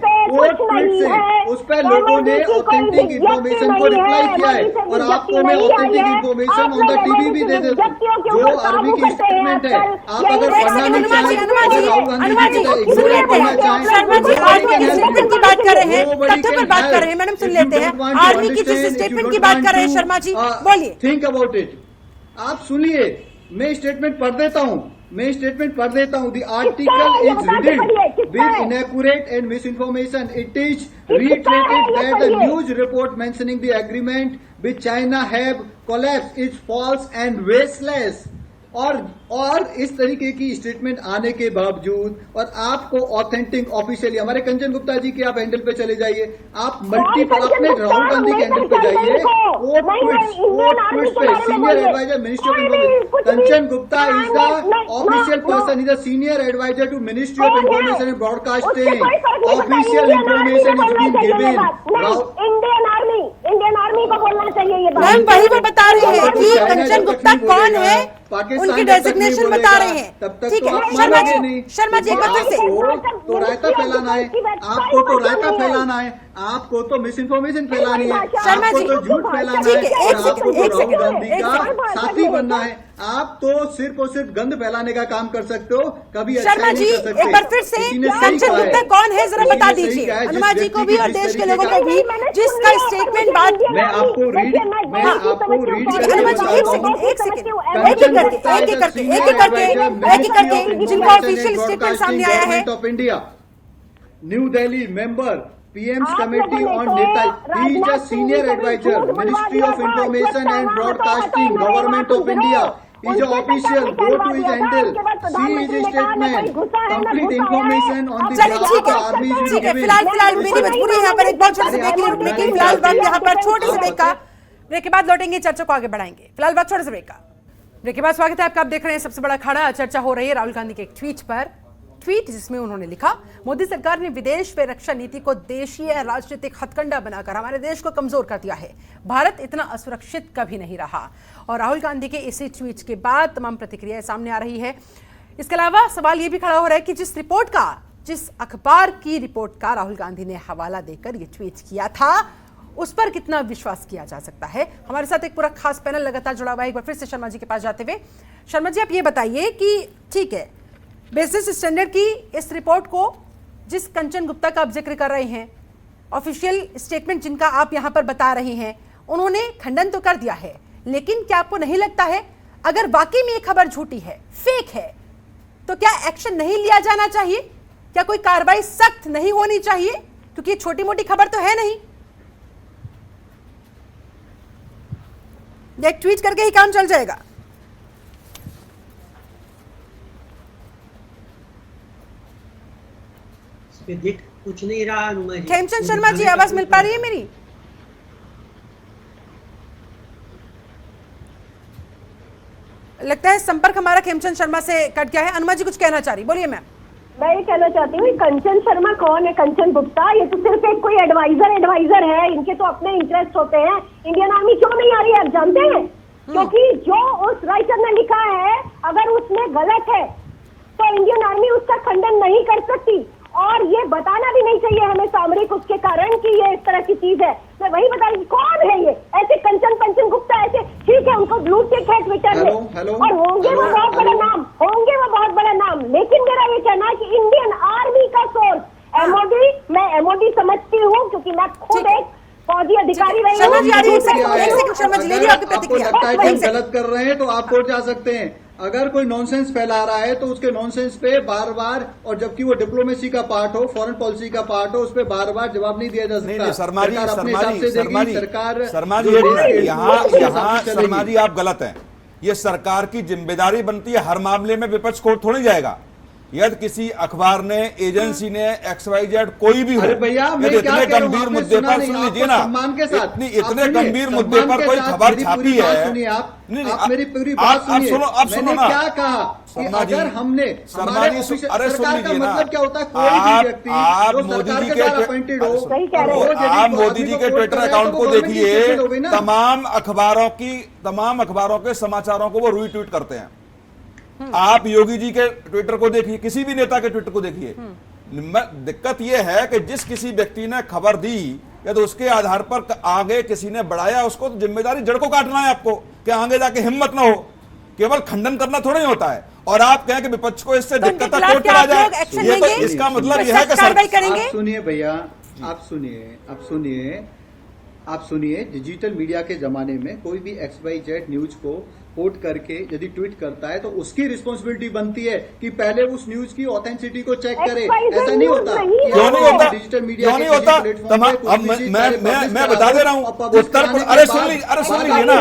उस पर लोगों ने ऑथेंटिक इन्फॉर्मेशन को रिप्लाई किया है और आपको मैं authentic information on the TV भी दे देता हूँ। जो आर्मी की स्टेटमेंट है आप अगर पढ़ना नहीं चाहें, अगर राहुल गांधी जी की सुन लेते हैं शर्मा जी, आर्मी के स्टेटमेंट की बात कर रहे हैं, Nobody तथ्यों पर can बात कर रहे हैं, help. Madam soon If you लेते हैं don't want to आर्मी की जिस understand, if you statement don't की बात want कर रहे हैं to, शर्मा जी, बोलिए। Think about it. आप सुनिए, मैं स्टेटमेंट पढ़ देता हूँ, The article is riddled with inaccurate and misinformation. It is reiterated that the news report mentioning the agreement with China have collapsed is false and baseless. और इस तरीके की स्टेटमेंट आने के बावजूद और आपको ऑथेंटिक ऑफिशियली हमारे कंचन गुप्ता जी के आप हैंडल पे चले जाइए, आप मल्टीपल अपने राहुल गांधी के हैंडल पे जाइए, senior advisor ministry of information, Kanchan Gupta is the official person, is the senior advisor to ministry of information and broadcasting, official information is being given. Indian army को बोलना चाहिए ये बात। मैम वही वो बता रहे हैं कि कंचन गुप्ता कौन है, उनकी डेजिग्नेशन बता रहे हैं। ठीक है शर्मा जी एक बार फिर से तो रायता फैलाना है आपको, तो रायता फैलाना है आपको, तो मिस इन्फॉर्मेशन फैलानी है शर्मा आपको, जी, तो झूठ फैलाना ठीक है, है, एक और आपको सेकंड, तो राहुल गांधी एक का सेकंड। साथी बनना है। आप तो सिर्फ और सिर्फ गंद फैलाने का काम कर सकते हो, कभी अच्छा शर्मा नहीं जी कर सकते। एक बार फिर से किसी ने सही कंचन कहा है। गुप्ता कौन है जरा किसी बता ने सही दीजिए, कहा है, जिस हनुमान जी को व्यक्ति भी की और जिस देश के तरीके लोगों का- को भी, जिसका स्टेटमेंट बात मैं आपको रीड हनुमान जी एक सेकंड एक करके जिनको ऑफिशियल स्टेटमेंट सामने आया है। Of India, new Delhi member PM's committee on data. He is a senior advisor, Ministry of Information and Broadcasting, Government of India. He is an official. Go to his handle. See his statement. Complete information on the चलिए behalf ठीक of the army है, is ठीक है, given. फिलहाल मेरी मजबूरी है यहाँ पर एक बहुत छोटे से ब्रेक की रुकने की। फिलहाल वक्त यहाँ पर छोटे से ब्रेक का, ब्रेक के बाद लौटेंगे, चर्चा को आगे बढ़ाएंगे। फिलहाल वक्त छोटे से ब्रेक का। ब्रेक के बाद स्वागत है आपका। आप देख रहे हैं सबसे बड़ा अखाड़ा। चर्चा हो रही है राहुल गांधी के एक ट्वीट पर, ट्वीट जिसमें उन्होंने लिखा, मोदी सरकार ने विदेश व रक्षा नीति को देशीय राजनीतिक हथकंडा बनाकर हमारे देश को कमजोर कर दिया है। भारत इतना असुरक्षित कभी नहीं रहा। और राहुल गांधी के इसी ट्वीट के बाद तमाम प्रतिक्रियाएं सामने आ रही है। इसके अलावा सवाल यह भी खड़ा हो रहा है कि जिस रिपोर्ट का, जिस अखबार की रिपोर्ट का राहुल गांधी ने हवाला देकर यह ट्वीट किया था, उस पर कितना विश्वास किया जा सकता है। हमारे साथ एक पूरा खास पैनल लगातार जुड़ा हुआ है। एक बार फिर से शर्मा जी के पास जाते हुए, शर्मा जी आप ये बताइए कि ठीक है, बिजनेस स्टैंडर्ड की इस रिपोर्ट को जिस कंचन गुप्ता का आप जिक्र कर रहे हैं, ऑफिशियल स्टेटमेंट जिनका आप यहां पर बता रहे हैं, उन्होंने खंडन तो कर दिया है, लेकिन क्या आपको नहीं लगता है अगर वाकई में ये खबर झूठी है, फेक है, तो क्या एक्शन नहीं लिया जाना चाहिए? क्या कोई कार्रवाई सख्त नहीं होनी चाहिए? क्योंकि ये छोटी मोटी खबर तो है नहीं, एक ट्वीट करके ही काम चल जाएगा। दिख कुछ नहीं रहा अनुमा जी। खेमचंद शर्मा जी आवाज मिल पा रही है मेरी? लगता है संपर्क हमारा खेमचंद शर्मा से कट गया है। अनुमा जी कुछ कहना चाह रही, बोलिए मैम। मैं ये कहना चाहती हूँ कंचन शर्मा कौन है? कंचन गुप्ता ये तो सिर्फ एक कोई एडवाइजर है, इनके तो अपने इंटरेस्ट होते हैं। इंडियन आर्मी क्यों नहीं आ रही है आप जानते हैं? क्योंकि जो उस राइटर ने लिखा है अगर उसमें गलत है तो इंडियन आर्मी उसका खंडन नहीं कर सकती, और ये बताना भी नहीं चाहिए हमें सामरिक उसके कारण कि ये इस तरह की चीज है। मैं वही बता रही कौन है ये ऐसे कंचन गुप्ता, ऐसे ठीक है उनको ब्लू टिक है ट्विटर में और होंगे वो बहुत बड़ा नाम, होंगे वो बहुत बड़ा नाम, लेकिन मेरा ये कहना है कि इंडियन आर्मी का सोर्स एमओडी, मैं एमओडी समझती हूँ क्योंकि मैं खुद एक फौजी अधिकारी रही हूँ। आपको लगता है कि हम गलत कर रहे हैं तो आप कोर्ट जा सकते हैं। अगर कोई नॉनसेंस फैला रहा है तो उसके नॉनसेंस पे बार बार, और जबकि वो डिप्लोमेसी का पार्ट हो, फॉरेन पॉलिसी का पार्ट हो, उस पर बार बार जवाब नहीं दिया जा सकता। नहीं, शर्मा जी, सरकार शर्मा जी शर्मा जी आप गलत हैं। ये सरकार की जिम्मेदारी बनती है, हर मामले में विपक्ष कोर्ट थोड़ी जाएगा। यदि किसी अखबार ने, एजेंसी ने, XYZ कोई भी हो, यदि इतने गंभीर मुद्दे पर, सुन लीजिए ना, इतने गंभीर मुद्दे पर कोई खबर छापी है, आप मेरी पूरी बात सुनिए। आप सुनो ना, क्या कहा कि अगर हमने शर्मा जी, अरे सुन लीजिए ना, मतलब क्या होता है, कोई भी व्यक्ति आप जो मोदी सरकार जी के के द्वारा अपॉइंटेड हो, आप मोदी जी के ट्विटर अकाउंट को देखिए, तमाम अखबारों के समाचारों को वो रीट्वीट करते हैं। आप योगी जी के ट्विटर को देखिए, किसी भी नेता के ट्विटर को देखिए। दिक्कत यह है कि जिस किसी व्यक्ति ने खबर दी या तो उसके आधार पर आगे किसी ने बढ़ाया, उसको तो जिम्मेदारी जड़ को काटना है आपको, कि आगे जाके हिम्मत ना हो। केवल खंडन करना थोड़ा ही होता है। और आप कहें कि विपक्ष को इससे तो दिक्कत उनके है, कोर्ट खिलाफ चला क्या आप लोग जाए, एक्शन ये तो लेंगे? इसका मतलब कुछ यह है कि सख्त कार्रवाई सर करेंगे? आप सुनिए भैया, आप सुनिए, डिजिटल मीडिया के जमाने में कोई भी XYZ न्यूज को कोट करके यदि ट्वीट करता है तो उसकी रिस्पॉन्सिबिलिटी बनती है कि पहले उस न्यूज की ऑथेंटिसिटी को चेक करे। ऐसा नहीं होता। क्यों नहीं होता? डिजिटल मीडिया क्यों नहीं होता? अब मैं बता दे रहा हूँ, अरे सुन लीजिए ना,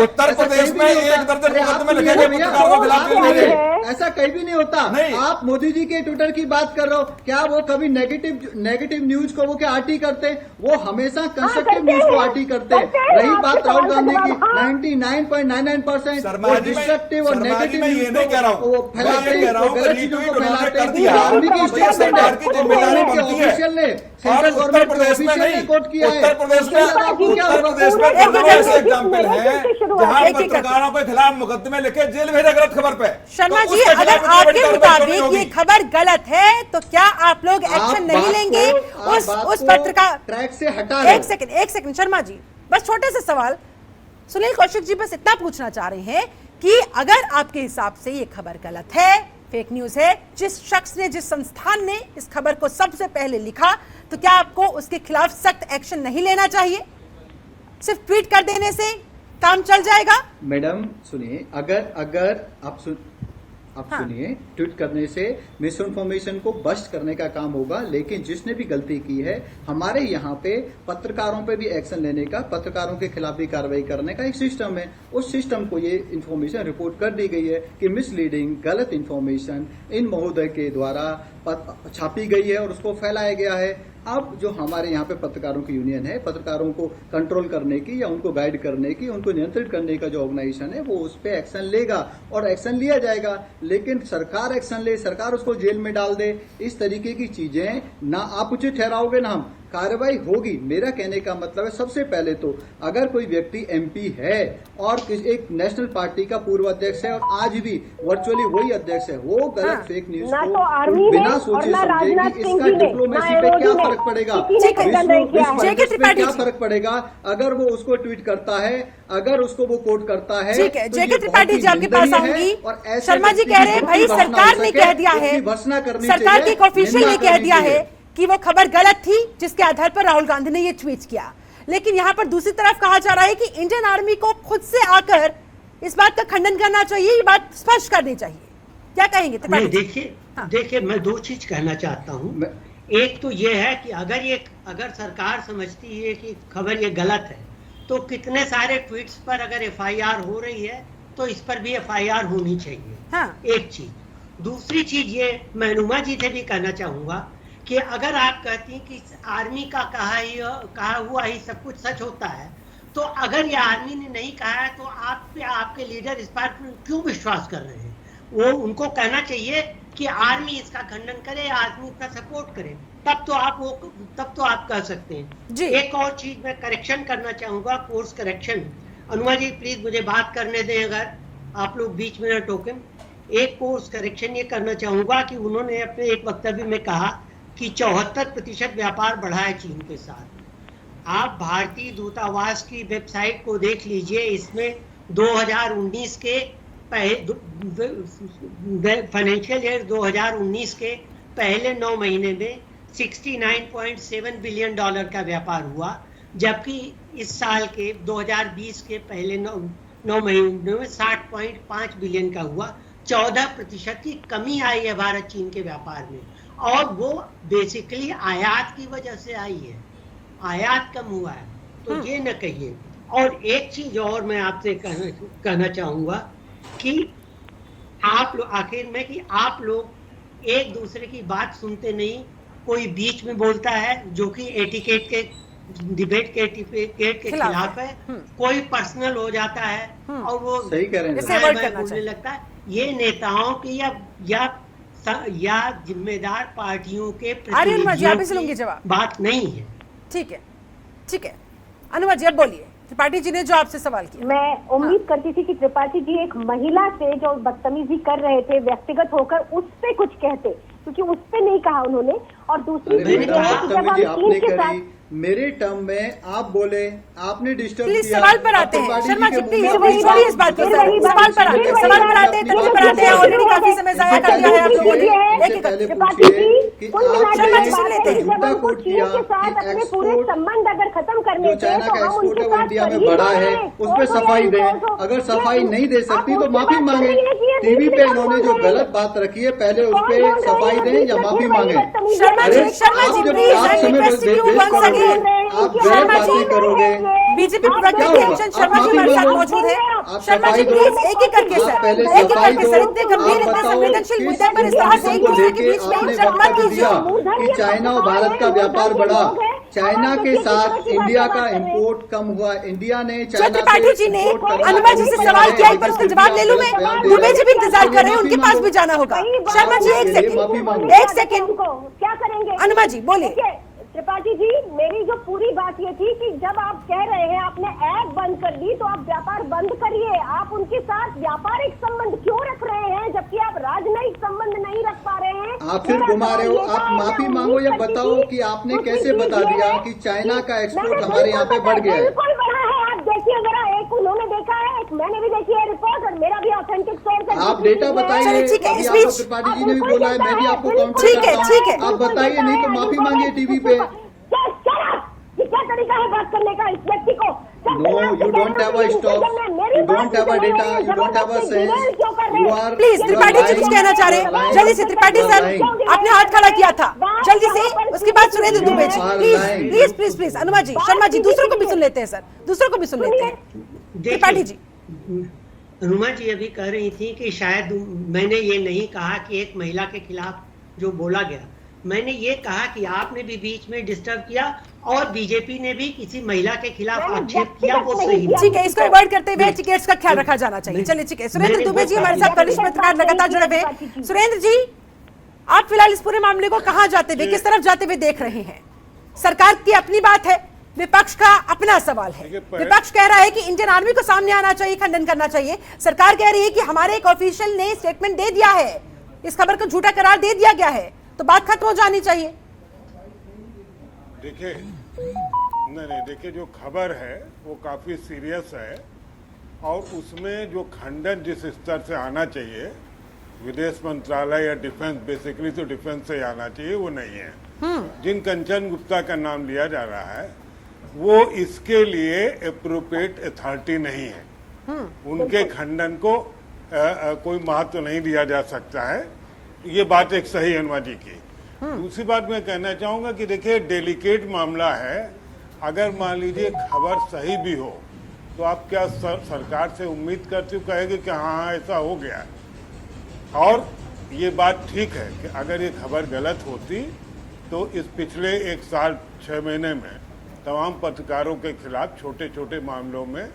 उत्तर प्रदेश में 1 दर्जन मुकदमे लिखे गए पत्रकारों के खिलाफ जेल भेजे। ऐसा कहीं भी नहीं होता। नहीं। आप मोदी जी के ट्विटर की बात कर रहे हो, क्या वो कभी नेगेटिव न्यूज को वो क्या आरटी करते हैं? वो हमेशा कंस्ट्रक्टिव न्यूज को आरटी करते हैं। रही बात राहुल गांधी की, 99.99% शर्मा जी डिस्ट्रक्टिव और नेगेटिव मैं ये नहीं कह रहा हूँ, वो फैलाते हैं, गलत चीजों को फैलाते हैं। दिया सरकार की जिम्मेदारी बनती है। ऑफिशियल ने और उत्तर प्रदेश में नहीं, उत्तर प्रदेश में ऐसे एग्जाम्पल है जहाँ पत्रकारों के खिलाफ मुकदमे लिखे जेल भेजा गलत खबर पे। शर्मा तो जी, उसके अगर खिलाफ आपके कार्रवाई मुताबिक नहीं ये होगी। खबर गलत है तो क्या आप लोग एक्शन नहीं लेंगे? उस पत्रकार ट्रैक से हटा रहे हो। एक सेकंड शर्मा जी, बस छोटे से सवाल। सुनील कौशिक जी बस इतना पूछना चाह रहे हैं कि अगर आपके हिसाब से ये खबर गलत है, फेक न्यूज है, जिस शख्स ने, जिस संस्थान ने इस खबर को सबसे पहले लिखा, तो क्या आपको उसके खिलाफ सख्त एक्शन नहीं लेना चाहिए? सिर्फ ट्वीट कर देने से काम चल जाएगा? मैडम सुनिए, अगर आप सुनिए, ट्वीट करने से मिस इन्फॉर्मेशन को बस्ट करने का काम होगा, लेकिन जिसने भी गलती की है, हमारे यहाँ पे पत्रकारों पे भी एक्शन लेने का, पत्रकारों के खिलाफ भी कार्रवाई करने का एक सिस्टम है। उस सिस्टम को ये इन्फॉर्मेशन रिपोर्ट कर दी गई है कि मिसलीडिंग, गलत इन्फॉर्मेशन इन महोदय के द्वारा छापी गई है और उसको फैलाया गया है। अब जो हमारे यहाँ पे पत्रकारों की यूनियन है, पत्रकारों को कंट्रोल करने की या उनको गाइड करने की, उनको नियंत्रित करने का जो ऑर्गेनाइजेशन है, वो उस पर एक्शन लेगा और एक्शन लिया जाएगा। लेकिन सरकार एक्शन ले, सरकार उसको जेल में डाल दे, इस तरीके की चीजें ना आप उचित ठहराओगे ना हम, कार्रवाई होगी। मेरा कहने का मतलब है, सबसे पहले तो अगर कोई व्यक्ति MP है और एक नेशनल पार्टी का पूर्व अध्यक्ष है और आज भी वर्चुअली वही अध्यक्ष है, वो गलत फेक न्यूज को बिना सोचे समझेगी, इसका डिप्लोमेसी पे क्या फर्क पड़ेगा? क्या फर्क पड़ेगा अगर वो उसको ट्वीट करता है, अगर उसको वो कोट करता है? जेके त्रिपाठी जी आपके पास आऊंगी। शर्मा जी कह रहे हैं भाई सरकार ने कह दिया है, सरकार की ऑफिशियल ने कह दिया है कि वो खबर गलत थी, जिसके आधार पर राहुल गांधी ने ये ट्वीट किया। लेकिन यहाँ पर दूसरी तरफ कहा जा रहा है कि इंडियन आर्मी को खुद से आकर इस बात का खंडन करना चाहिए, ये बात स्पष्ट करनी चाहिए। क्या कहेंगे? देखिए मैं दो चीज कहना चाहता हूँ। एक तो ये है कि अगर सरकार समझती है कि खबर ये गलत है, तो कितने सारे ट्वीट्स पर अगर FIR हो रही है तो इस पर भी FIR होनी चाहिए। हाँ। एक चीज। दूसरी चीज ये मैं अनुमा जी से भी कहना चाहूंगा कि अगर आप कहती हैं कि आर्मी का कहा हुआ ही सब कुछ सच होता है, तो अगर ये आर्मी ने नहीं कहा है तो आप पे आपके लीडर इस पर क्यों विश्वास कर रहे हैं? वो उनको कहना चाहिए कि आर्मी इसका खंडन करे, आर्मी इसका सपोर्ट करे, तब तो आप कह सकते हैं जी। एक और चीज मैं करेक्शन करना चाहूंगा, course correction. Anuma ji please मुझे बात करने दें, अगर आप लोग बीच में न टोकें। एक कोर्स करेक्शन ये करना चाहूंगा कि उन्होंने अपने एक वक्तव्य में कहा कि 74% व्यापार बढ़ा है चीन के साथ। आप भारतीय दूतावास की वेबसाइट को देख लीजिए, इसमें 2019 के फाइनेंशियल ईयर 2019 के पहले 9 महीने में $69.7 बिलियन का व्यापार हुआ, जबकि इस साल के 2020 के पहले 9 महीनों में 60.5 बिलियन का हुआ। 14% की कमी आई है भारत चीन के व्यापार में, और वो बेसिकली आयात की वजह से आई है, आयात कम हुआ है, तो ये न कहिए। और एक चीज और मैं आपसे कहना चाहूंगा कि आप लोग आखिर में कि आप लोग एक दूसरे की बात सुनते नहीं, कोई बीच में बोलता है जो कि एटिकेट के डिबेट के एटिकेट के खिलाफ है, कोई पर्सनल हो जाता है और वो सही कह रहे हैं बोलने लगता है। ये नेताओं की या जिम्मेदार पार्टियों के प्रतिनिधियों की बात नहीं है। ठीक है अनुमा जी अब बोलिए। त्रिपाठी जी ने जो आपसे सवाल किया, मैं उम्मीद करती थी कि त्रिपाठी जी एक महिला से जो बदतमीजी कर रहे थे व्यक्तिगत होकर उससे कुछ कहते, क्योंकि उस पे नहीं कहा उन्होंने। और दूसरी चीज ये है कि जब हम चीन के साथ मेरे टर्म में आप बोले, आपने डिस्टर्ब प्लीज किया। सवाल पर आते हैं त्रिपाठी शर्मा जी, के प्लीज मुंह में छोड़िए इस बात को सर, सवाल पर आते हैं, सवाल पर आते हैं, तथ्य पर आते हैं। ऑलरेडी काफी समय जाया कर दिया है आप लोगों ने। एक एक पहले करके। पूछिए कि शर्मा जी सुन लेते हैं। झूठा कोट किया के साथ कि अपने पूरे एक्सपोर्ट संबंध अगर खत्म करने जो चाइना का एक्सपोर्ट है वो इंडिया में बढ़ा है, उस पर सफाई दें। अगर सफाई नहीं दे सकती तो माफी मांगे। टीवी पे इन्होंने जो गलत बात रखी है, पहले उस पर सफाई दें या माफी मांगे। शर्मा जी, अरे, शर्मा जी, आप जब प्लीज, आप आई समय रिक्वेस्ट यू वेस्ट वंस करोगे, अगेन। आप शर्मा गलत जी, बातें करोगे। बीजेपी क्या प्रवक्ता होगा? हेमचंद शर्मा आप जी हमारे साथ माफी मौजूद है। मांगो। आप शर्मा जी सफाई दो। प्लीज एक एक करके आप सर, पहले एक एक सफाई करके दो। सर, इतने गंभीर, आप इतने बताओ संवेदनशील किस मुद्दे पर इस तरह से एक को दूसरे के लेके बीच में आपने शर्मा वक्तव्य कीजिए। दिया कि चाइना और भारत का व्यापार बढ़ा, चाइना के साथ इंडिया का इंपोर्ट कम हुआ, इंडिया ने जो चाइना त्रिपाठी जी ने अनुमा जी से सवाल किया, एक बार उसका जवाब ले लूं मैं। दुबे जी भी इंतजार कर रहे हैं, उनके पास भी जाना होगा। शर्मा जी एक सेकंड, एक सेकंड। क्या करेंगे अनुमा जी बोलिए। त्रिपाठी जी, मेरी जो पूरी बात ये थी कि जब आप कह रहे हैं आपने ऐप बंद कर दी तो आप व्यापार बंद करिए। आप उनके साथ व्यापारिक संबंध क्यों रख रहे हैं जबकि आप राजनयिक संबंध नहीं रख पा रहे हैं? आप फिर घुमा रहे हो। आप माफी मांगो या बताओ कि आपने कैसे बता दिया कि चाइना का एक्सपोर्ट हमारे यहाँ पे बढ़ गया है। बिल्कुल बढ़ा है। आप देखिए जरा, एक उन्होंने देखा है, एक मैंने भी देखी है रिपोर्ट, और मेरा भी ऑथेंटिक सोर्स है। आप डेटा बताइए। चलिए, ठीक है, अभी इस आपको बीच- त्रिपाठी जी ने भी बोला है, मैं भी आपको काउंटर ठीक है, करता हूं। ठीक है। आप बताइए, नहीं तो माफी मांगिए टीवी पे। ये क्या तरीका है बात करने का इस व्यक्ति को? No, you don't have a stop. You don't have a data. You don't have a sense. You are. Please Tripathi ji कुछ कहना चाह रहे हैं, जल्दी से। त्रिपाठी सर, आपने हाथ खड़ा किया था, जल्दी से। उसके बाद Surendra Dubey ji, please please please please. अनुमा जी, शर्मा जी, दूसरों को भी सुन लेते हैं सर, दूसरों को भी सुन लेते हैं। त्रिपाठी जी, अनुमा जी अभी कह रही थी कि शायद मैंने ये नहीं कहा कि एक महिला के खिलाफ जो बोला गया, मैंने ये कहा कि आपने भी बीच में डिस्टर्ब किया और बीजेपी ने भी किसी महिला के खिलाफ आक्षेप किया, वो सही नहीं। ठीक है, इसको अवॉइड करते हुए टिकट्स का ख्याल रखा जाना चाहिए। चलिए ठीक है, सुरेंद्र दुबे जी हमारे साथ वरिष्ठ पत्रकार लगातार जुड़े हुए हैं। सुरेंद्र जी, आप फिलहाल इस पूरे मामले को कहां जाते हुए, किस तरफ जाते हुए देख रहे हैं? सरकार की अपनी बात है, विपक्ष का अपना सवाल है। विपक्ष कह रहा है कि इंडियन आर्मी को सामने आना चाहिए, खंडन करना चाहिए। सरकार कह रही है कि हमारे एक ऑफिशियल ने स्टेटमेंट दे दिया है, इस खबर को झूठा करार दे दिया गया है, तो बात खत्म हो जानी चाहिए। देखिए, नहीं, देखिए, जो खबर है वो काफी सीरियस है और उसमें जो खंडन जिस स्तर से आना चाहिए, विदेश मंत्रालय या डिफेंस, बेसिकली तो डिफेंस से आना चाहिए, वो नहीं है। जिन कंचन गुप्ता का नाम लिया जा रहा है वो इसके लिए एप्रोप्रिएट अथॉरिटी नहीं है। उनके खंडन को कोई महत्व नहीं दिया जा सकता है। ये बात एक सही अनुमा जी की। दूसरी बात मैं कहना चाहूंगा कि देखिए, डेलिकेट मामला है। अगर मान लीजिए खबर सही भी हो तो आप क्या सरकार से उम्मीद करते हो कहेंगे कि हाँ ऐसा हो गया। और ये बात ठीक है कि अगर ये खबर गलत होती तो इस पिछले 1 साल 6 महीने में तमाम पत्रकारों के खिलाफ छोटे छोटे मामलों में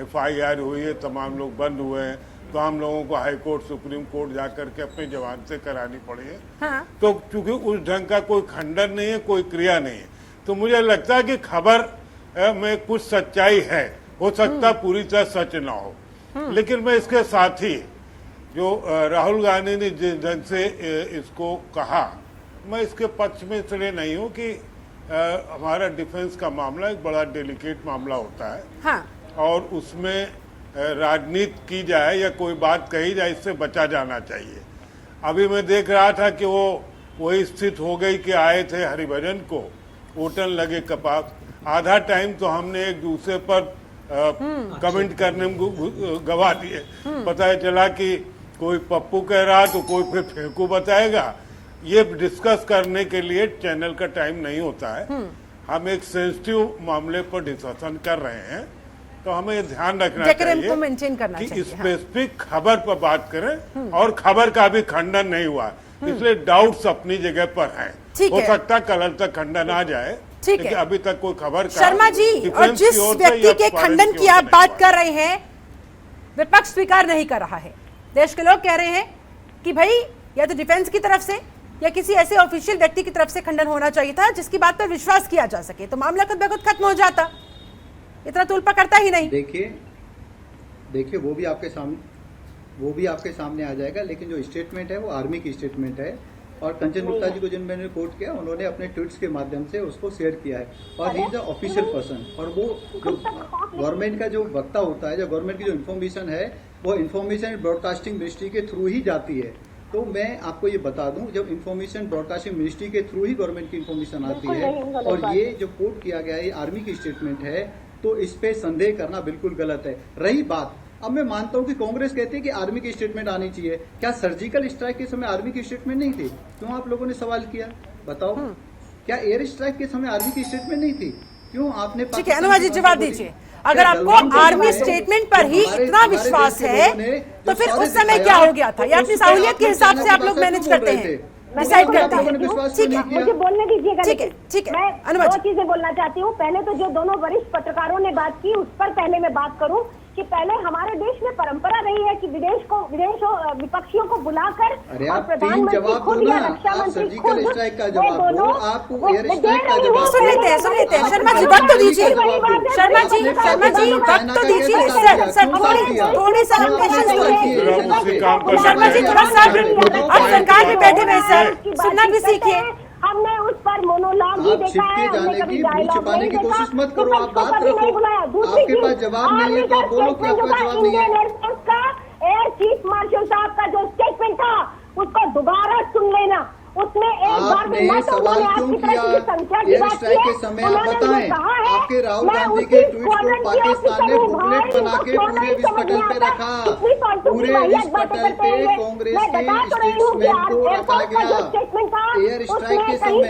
FIR हुई है, तमाम लोग बंद हुए हैं, तो हम लोगों को हाई कोर्ट, सुप्रीम कोर्ट जाकर के अपने जवान से करानी पड़ी है। हाँ। तो चूंकि उस ढंग का कोई खंडन नहीं है, कोई क्रिया नहीं है, तो मुझे लगता है कि खबर में कुछ सच्चाई है। हो सकता पूरी तरह सच ना हो, लेकिन मैं इसके साथ ही जो राहुल गांधी ने जिस ढंग से इसको कहा, मैं इसके पक्ष में इसलिए नहीं हूँ कि हमारा डिफेंस का मामला एक बड़ा डेलिकेट मामला होता है। हाँ। और उसमें राजनीति की जाए या कोई बात कही जाए, इससे बचा जाना चाहिए। अभी मैं देख रहा था कि वो वही स्थिति हो गई कि आए थे हरिभजन को, ओटन लगे कपास, आधा टाइम तो हमने एक दूसरे पर कमेंट करने में गवा दिए। पता चला कि कोई पप्पू कह रहा तो कोई फिर फेंकू बताएगा। ये डिस्कस करने के लिए चैनल का टाइम नहीं होता है। हम एक सेंसिटिव मामले पर डिस्कशन कर रहे हैं, तो हमें ध्यान रखना चाहिए कि स्पेसिफिक खबर पर बात करें और खबर का भी खंडन नहीं हुआ, इसलिए डाउट्स अपनी जगह पर हैं। हो सकता कल तक खंडन आ जाए, ठीक है, अभी तक कोई खबर का। शर्मा जी, और जिस व्यक्ति के खंडन की आप बात कर रहे हैं, विपक्ष स्वीकार नहीं कर रहा है। देश के लोग कह रहे हैं कि भाई या तो डिफेंस की तरफ से या किसी ऐसे ऑफिशियल व्यक्ति की तरफ से खंडन होना चाहिए था जिसकी बात पर विश्वास किया जा सके, तो मामला खुद ब खुद खत्म हो जाता। इतना तुलपा करता ही नहीं। देखिए वो भी आपके सामने आ जाएगा, लेकिन जो स्टेटमेंट है वो आर्मी की स्टेटमेंट है। और कंचन गुप्ता जी को जिन मैंने कोट किया उन्होंने अपने ट्वीट्स के माध्यम से उसको शेयर किया है और he is a official person और वो जो गवर्नमेंट का जो वक्ता होता है, जो गवर्नमेंट की जो इन्फॉर्मेशन है वो इन्फॉर्मेशन ब्रॉडकास्टिंग मिनिस्ट्री के थ्रू ही जाती है। तो मैं आपको ये बता दूं, जब इन्फॉर्मेशन ब्रॉडकास्टिंग मिनिस्ट्री के थ्रू ही गवर्नमेंट की इन्फॉर्मेशन आती है और ये जो कोट किया गया है ये आर्मी की स्टेटमेंट है, तो इस पे संदेह करना बिल्कुल गलत है। रही बात, अब मैं मानता हूं कि कांग्रेस कहती है कि आर्मी की स्टेटमेंट आनी चाहिए, क्या सर्जिकल स्ट्राइक के समय आर्मी की स्टेटमेंट नहीं थी? क्यों आप लोगों ने सवाल किया, बताओ? क्या एयर स्ट्राइक के समय आर्मी की स्टेटमेंट नहीं थी? क्यों आपने? ठीक है अनुमा जी, जवाब दीजिए। अगर आपको आर्मी स्टेटमेंट पर ही इतना विश्वास है तो फिर उस समय क्या हो गया था? या अपनी सहूलियत के हिसाब से आप लोग मैनेज करते हैं, डिसाइड करते हैं? ठीक है, मुझे बोलने दीजिएगा। ठीक है, ठीक है। मैं दो चीजें बोलना चाहती हूँ। पहले तो जो दोनों वरिष्ठ पत्रकारों ने बात की उस पर पहले मैं बात करूं कि पहले हमारे देश में परंपरा रही है कि विपक्षियों को बुलाकर और प्रधानमंत्री खुद या रक्षा मंत्री खुद सुन लेते हैं। शर्मा जी वक्त तो दीजिए, शर्मा जी वक्त तो दीजिए। सर थोड़ी सा शर्मा जी थोड़ा सा, आप सरकार में बैठे हुए सर, सुनना भी सीखिए। हमने उस पर मोनोलॉग ही देखा है, हमने कभी डायलॉग नहीं देखा। कोशिश मत करो, आप बात रखो। आपके पास जवाब नहीं है तो आप बोलो कि आपका जवाब नहीं है। इंडियन एयरफोर्स का एयर चीफ मार्शल साहब का जो स्टेटमेंट था उसको दोबारा सुन लेना। उसमें एक बार में सवाल क्यों किया? एयर स्ट्राइक के समय आप बताएं, आपके राहुल गांधी के ट्वीट को पाकिस्तान ने बुकलेट बना के पूरे विश्व पटल पे रखा, पूरे विश्व पटल पे कांग्रेस के स्टेटमेंट को रखा गया। एयर स्ट्राइक के समय,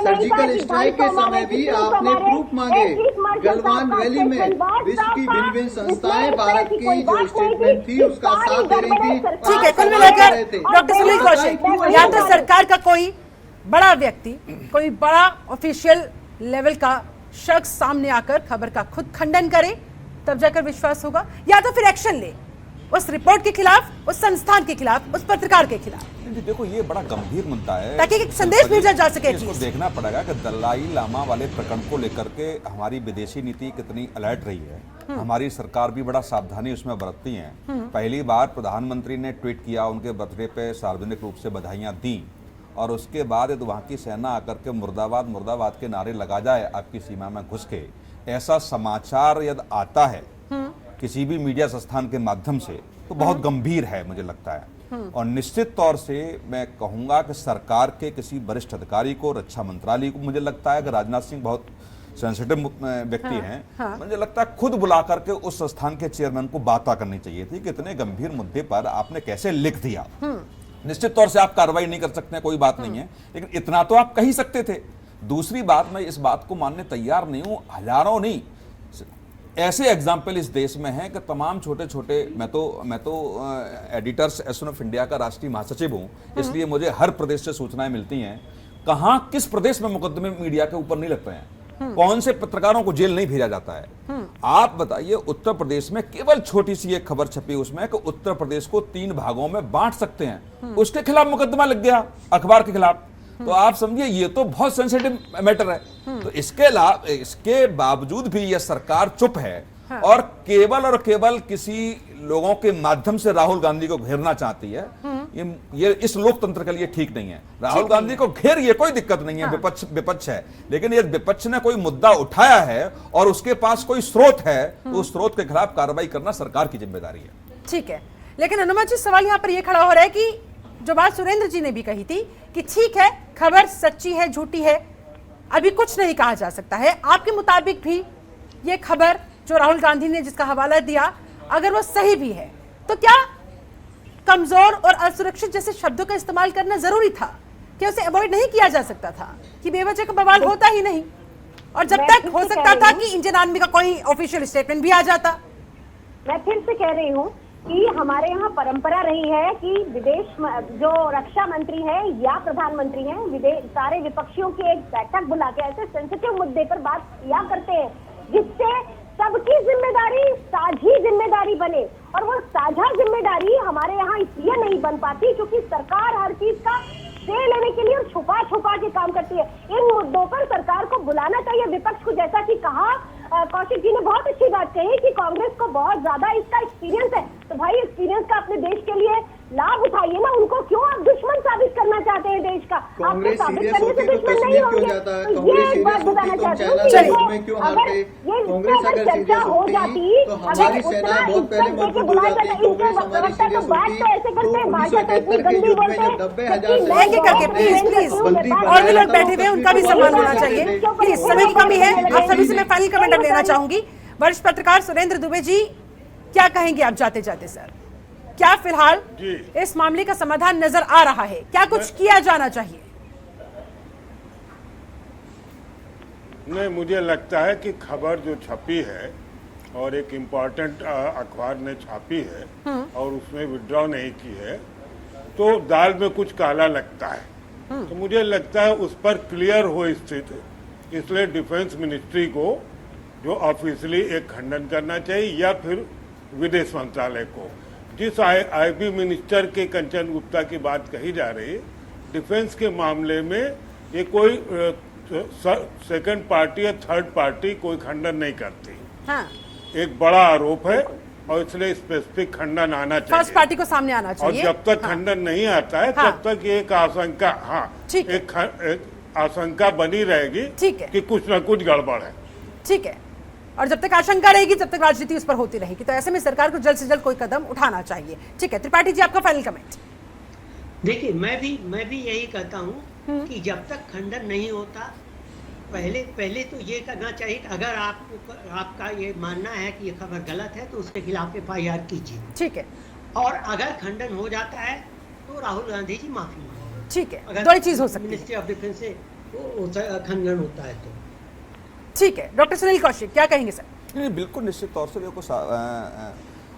सर्जिकल स्ट्राइक के समय भी आपने प्रूफ मांगे। गलवान वैली में विश्व की भिन्न भिन्न संस्थाएं भारत की जो स्टेटमेंट थी उसका साथ दे रही थी। ठीक है, कुल मिलाकर डॉक्टर सुनील कौशिक, या तो सरकार का कोई बड़ा व्यक्ति, कोई बड़ा ऑफिशियल लेवल का शख्स सामने आकर खबर का खुद खंडन करे तब जाकर विश्वास होगा, या तो फिर एक्शन ले उस रिपोर्ट के खिलाफ, उस संस्थान के खिलाफ, उस पत्रकार के खिलाफ। देखो ये बड़ा गंभीर मुद्दा है, ताकि एक संदेश भेजा जा सके। इसको देखना पड़ेगा कि दलाई लामा वाले प्रकरण को लेकर के हमारी विदेशी नीति कितनी अलर्ट रही है। हमारी सरकार भी बड़ा सावधानी उसमें बरतती है। पहली बार प्रधानमंत्री ने ट्वीट किया, उनके बर्थडे पे सार्वजनिक रूप से बधाइयां दी और उसके बाद यदि वहाँ की सेना आकर के मुर्दाबाद मुर्दाबाद के नारे लगा जाए आपकी सीमा में घुस के, ऐसा समाचार यदि आता है किसी भी मीडिया संस्थान के माध्यम से तो बहुत गंभीर है मुझे लगता है। और निश्चित तौर से मैं कहूंगा कि सरकार के किसी वरिष्ठ अधिकारी को, रक्षा मंत्रालय को, मुझे लगता है कि राजनाथ सिंह बहुत सेंसिटिव व्यक्ति हैं, मुझे लगता है खुद बुला करके उस संस्थान के चेयरमैन को बात करनी चाहिए थी कि इतने गंभीर मुद्दे पर आपने कैसे लिख दिया। निश्चित तौर से आप कार्रवाई नहीं कर सकते हैं, कोई बात नहीं है, लेकिन इतना तो आप कह ही सकते थे। दूसरी बात, मैं इस बात को मानने तैयार नहीं हूं, हजारों नहीं ऐसे एग्जाम्पल इस देश में हैं कि तमाम छोटे छोटे, मैं तो एडिटर्स एसोसिएशन ऑफ इंडिया का राष्ट्रीय महासचिव हूं, इसलिए मुझे हर प्रदेश से सूचनाएं मिलती हैं। कहां किस प्रदेश में मुकदमे मीडिया के ऊपर नहीं लगते हैं, कौन से पत्रकारों को जेल नहीं भेजा जाता है। आप बताइए, उत्तर प्रदेश में केवल छोटी सी एक खबर छपी उसमें कि उत्तर प्रदेश को 3 भागों में बांट सकते हैं, उसके खिलाफ मुकदमा लग गया अखबार के खिलाफ। तो आप समझिए ये तो बहुत सेंसिटिव मैटर है। तो इसके बावजूद भी ये सरकार चुप है और केवल किसी लोगों के माध्यम से राहुल गांधी को घेरना चाहती है। ये इस लोकतंत्र के लिए ठीक नहीं है। राहुल गांधी को घेर, ये कोई दिक्कत नहीं है, विपक्ष है, लेकिन ये विपक्ष ने कोई मुद्दा उठाया है और उसके पास कोई स्रोत है तो उस स्रोत के खिलाफ कार्रवाई करना सरकार की जिम्मेदारी है। ठीक है, लेकिन अनुमा जी सवाल यहाँ पर यह खड़ा हो रहा है कि जो बात सुरेंद्र जी ने भी कही थी कि ठीक है खबर सच्ची है झूठी है अभी कुछ नहीं कहा जा सकता है, आपके मुताबिक भी ये खबर जो राहुल गांधी ने जिसका हवाला दिया अगर वो सही भी है तो क्या कमजोर और असुरक्षित जैसे शब्दों का इस्तेमाल करना जरूरी था? क्या उसे अवॉइड नहीं किया जा सकता था कि बेवजह का बवाल होता ही नहीं और जब तक हो सकता था कि इंडियन आर्मी का कोई ऑफिशियल स्टेटमेंट भी आ जाता? मैं फिर से कह रही हूँ कि हमारे यहाँ परंपरा रही है कि विदेश जो रक्षा मंत्री है या प्रधानमंत्री हैं सारे विपक्षियों की एक बैठक बुला के ऐसे सेंसिटिव मुद्दे पर बात किया करते हैं जिससे सबकी जिम्मेदारी साझी जिम्मेदारी बने। और वो साझा जिम्मेदारी हमारे यहाँ इसलिए नहीं बन पाती क्योंकि सरकार हर चीज का श्रेय लेने के लिए और छुपा छुपा के काम करती है। इन मुद्दों पर सरकार को बुलाना चाहिए विपक्ष को, जैसा कि कहा कौशिक जी ने बहुत अच्छी बात कही कि कांग्रेस को बहुत ज्यादा इसका एक्सपीरियंस है। तो भाई एक्सपीरियंस का अपने देश के लिए लाभ उठाइए ना, उनको क्यों आप दुश्मन साबित करना चाहते हैं देश का? आपको साबित करने से दुश्मन नहीं होंगे। तो ये एक बात बताना चाहती हूँ कि अगर चर्चा हो जाती, अगर उतना इज्जत देके बुलाया जाता, इनके वक्ता तो बात तो ऐसे करते हैं, भाषा तो इतनी गंदी बोलते हैं करके प्लीज और भी लोग बैठे हुए हैं, उनका भी सम्मान होना चाहिए। प्लीज, समय की कमी है, आप सभी से मैं फाइनल कमेंट लेना चाहूंगी। वरिष्ठ पत्रकार सुरेंद्र दुबे जी, क्या कहेंगे आप जाते जाते? सर, क्या फिलहाल इस मामले का समाधान नजर आ रहा है? क्या कुछ किया जाना चाहिए? नहीं, मुझे लगता है कि खबर जो छपी है और एक इम्पॉर्टेंट अखबार ने छापी है और उसमें विड्रॉ नहीं की है, तो दाल में कुछ काला लगता है। तो मुझे लगता है उस पर क्लियर हो स्थिति, इसलिए डिफेंस मिनिस्ट्री को जो ऑफिशियली एक खंडन करना चाहिए, या फिर विदेश मंत्रालय को। जिस आईबी मिनिस्टर के कंचन गुप्ता की बात कही जा रही, डिफेंस के मामले में ये कोई सेकंड पार्टी या थर्ड पार्टी कोई खंडन नहीं करती। हाँ। एक बड़ा आरोप है और इसलिए स्पेसिफिक खंडन आना चाहिए, फर्स्ट पार्टी को सामने आना चाहिए। और जब तक खंडन नहीं आता है तब तक ये एक आशंका, एक आशंका बनी रहेगी कि कुछ न कुछ गड़बड़ है। ठीक है, और जब तक आशंका रहेगी तब तक राजनीति उस पर होती रहेगी। तो ऐसे में सरकार को जल्द से जल्द कोई कदम उठाना चाहिए। ठीक है, त्रिपाठी जी, आपका फाइनल कमेंट। देखिए, मैं भी यही कहता हूँ कि जब तक खंडन नहीं होता, पहले तो ये करना चाहिए कि अगर आपका ये मानना है कि ये खबर गलत है तो उसके खिलाफ FIR कीजिए। ठीक है, और अगर खंडन हो जाता है तो राहुल गांधी जी माफी मांगे। ठीक है, दो चीज हो सकती है। मिनिस्ट्री ऑफ डिफेंस से खंडन होता है तो ठीक है। डॉक्टर सुनील कौशिक, क्या कहेंगे सर? नहीं, बिल्कुल निश्चित तौर से देखो,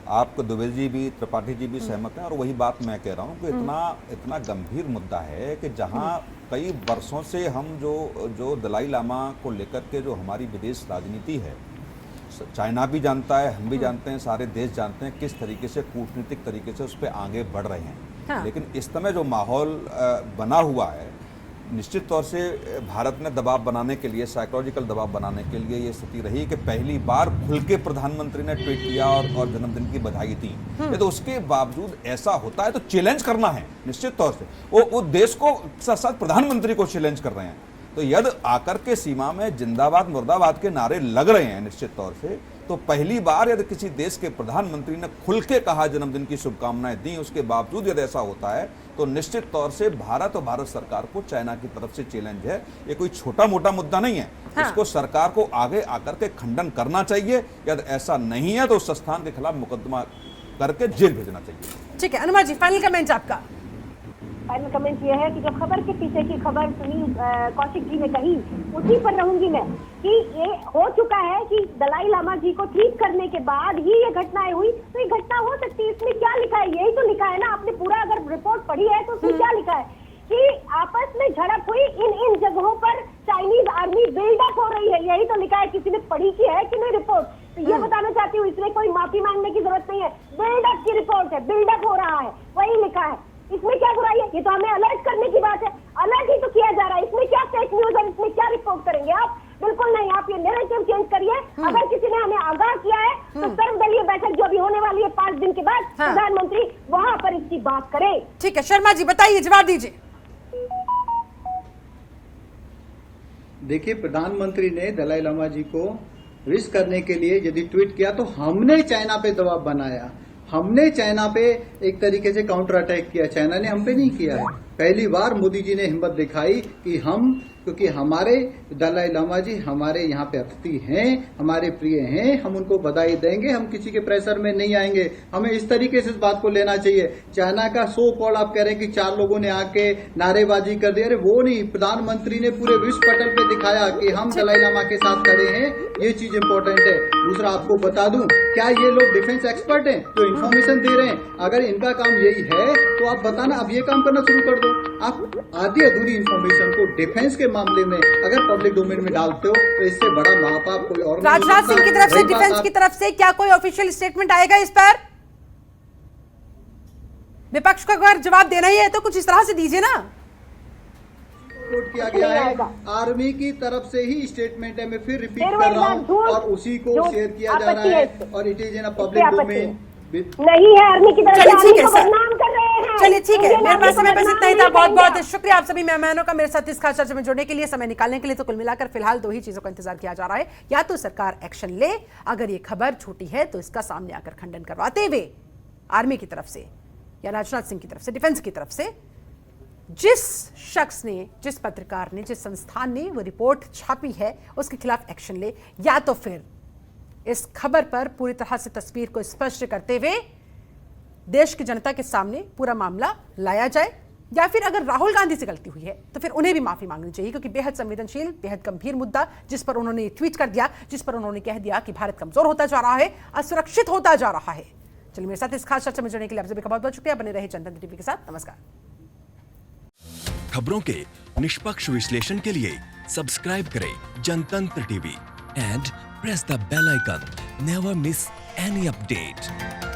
आप द्विवेदी जी भी, त्रिपाठी जी भी सहमत हैं, और वही बात मैं कह रहा हूँ कि इतना गंभीर मुद्दा है कि जहाँ कई वर्षों से हम जो दलाई लामा को लेकर के जो हमारी विदेश राजनीति है, चाइना भी जानता है, हम भी जानते हैं, सारे देश जानते हैं किस तरीके से कूटनीतिक तरीके से उस पर आगे बढ़ रहे हैं। हाँ। लेकिन इस समय जो माहौल बना हुआ है, निश्चित तौर से भारत ने दबाव बनाने के लिए, साइकोलॉजिकल दबाव बनाने के लिए ये स्थिति रही कि पहली बार खुल के प्रधानमंत्री ने ट्वीट किया और जन्मदिन की बधाई दी। तो उसके बावजूद ऐसा होता है तो चैलेंज करना है निश्चित तौर से। वो देश को साथ साथ प्रधानमंत्री को चैलेंज कर रहे हैं। तो यदि आकर के सीमा में जिंदाबाद मुर्दाबाद के नारे लग रहे हैं निश्चित तौर से, तो पहली बार यदि किसी देश के प्रधानमंत्री ने खुल के कहा, जन्मदिन की शुभकामनाएं दी, उसके बावजूद यदि ऐसा होता है तो निश्चित तौर से भारत और भारत सरकार को चाइना की तरफ से चैलेंज है। ये कोई छोटा मोटा मुद्दा नहीं है। हाँ। इसको सरकार को आगे आकर के खंडन करना चाहिए। यदि ऐसा नहीं है तो उस संस्थान के खिलाफ मुकदमा करके जेल भेजना चाहिए। ठीक है, अनुमा जी, फाइनल कमेंट आपका। फाइनल कमेंट ये है कि जो खबर के पीछे की खबर सुनील कौशिक जी ने कही, उसी पर रहूंगी मैं, कि ये हो चुका है कि दलाई लामा जी को ठीक करने के बाद ही ये घटनाएं हुई। तो ये घटना हो सकती है, इसमें क्या लिखा है? यही तो लिखा है ना, आपने पूरा अगर रिपोर्ट पढ़ी है तो उसमें क्या लिखा है कि आपस में झड़प हुई, इन जगहों पर चाइनीज आर्मी बिल्डअप हो रही है। यही तो लिखा है। किसी ने पढ़ी की है कि नहीं रिपोर्ट? तो ये बताना चाहती हूँ, इसमें कोई माफी मांगने की जरूरत नहीं है। बिल्डअप की रिपोर्ट है, बिल्डअप हो रहा है, वही लिखा है। इसमें क्या बुराई है? ये तो हमें अलर्ट करने की बात है, अलर्ट ही तो किया जा रहा है। इसमें क्या फेक न्यूज है? इसमें क्या रिपोर्ट करेंगे आप? बिल्कुल नहीं। आप ये नैरेटिव चेंज करिए। अगर किसी ने हमें आगाह किया है तो सर्वदलीय बैठक जो अभी होने वाली है 5 दिन के बाद, प्रधानमंत्री वहां पर इसकी बात करे। ठीक है, शर्मा जी बताइए, जवाब दीजिए। देखिए, प्रधानमंत्री ने दलाई लामा जी को विश करने के लिए यदि ट्वीट किया तो हमने चाइना पे दबाव बनाया, हमने चाइना पे एक तरीके से काउंटर अटैक किया। चाइना ने हम पे नहीं किया है। पहली बार मोदी जी ने हिम्मत दिखाई कि हम, क्योंकि हमारे दलाई लामा जी हमारे यहाँ पे अतिथि हैं, हमारे प्रिय हैं, हम उनको बधाई देंगे, हम किसी के प्रेशर में नहीं आएंगे। हमें इस तरीके से इस बात को लेना चाहिए। चाइना का सो कॉल आप कह रहे हैं कि 4 लोगों ने आके नारेबाजी कर दी, अरे वो नहीं, प्रधानमंत्री ने पूरे विश्व पटल पे दिखाया कि हम दलाई लामा के साथ खड़े हैं। ये चीज इंपॉर्टेंट है। दूसरा आपको बता दूं, क्या ये लोग डिफेंस एक्सपर्ट हैं जो इन्फॉर्मेशन दे रहे हैं? अगर इनका काम यही है तो आप बताना, अब ये काम करना शुरू कर दो। आप आधी अधूरी इन्फॉर्मेशन को डिफेंस के मामले में अगर पब्लिक डोमेन में डालते हो तो इससे बड़ा महापाप कोई और नहीं। राजनाथ सिंह की तरफ से, डिफेंस की तरफ से क्या कोई ऑफिशियल स्टेटमेंट आएगा इस पर? विपक्ष को अगर जवाब देना ही है तो कुछ इस तरह से दीजिए ना। किया गया है, आर्मी की तरफ से ही स्टेटमेंट है, मैं फिर रिपीट कर रहा हूँ, और उसी को शेयर किया जा रहा है और it is in a public domain. नहीं है, आर्मी की तरफ से आर्मी को बदनाम कर रहे हैं। चलिए ठीक है, इंडियन मेरे पास आर्मी समय बस को इतना ही था। बदनाम बहुत नहीं बहुत करेंगे। शुक्रिया आप सभी मेहमानों का मेरे साथ इस खास चर्चा में जुड़ने के लिए, समय निकालने के लिए। तो कुल मिलाकर फिलहाल दो ही चीजों का इंतजार किया जा रहा है, या तो सरकार एक्शन ले, अगर ये खबर झूठी है तो इसका सामने आकर खंडन करवाते हुए आर्मी की तरफ से या राजनाथ सिंह की तरफ से, डिफेंस की तरफ से, जिस शख्स ने, जिस पत्रकार ने, जिस संस्थान ने वो रिपोर्ट छापी है उसके खिलाफ एक्शन ले, या तो फिर इस खबर पर पूरी तरह से तस्वीर को स्पष्ट करते हुए देश की जनता के सामने पूरा मामला लाया जाए, या फिर अगर राहुल गांधी से गलती हुई है तो फिर उन्हें भी माफी मांगनी चाहिए, क्योंकि बेहद संवेदनशील, बेहद गंभीर मुद्दा जिस पर उन्होंने ट्वीट कर दिया, जिस पर उन्होंने कह दिया कि भारत कमजोर होता जा रहा है, असुरक्षित होता जा रहा है। चलिए, मेरे साथ इस खास चर्चा में जुड़ने के लिए आप सभी का बहुत बहुत शुक्रिया। बने रहे जनतंत्र टीवी के साथ। नमस्कार। खबरों के निष्पक्ष विश्लेषण के लिए सब्सक्राइब करें Jantantra TV and press the bell icon. Never miss any update.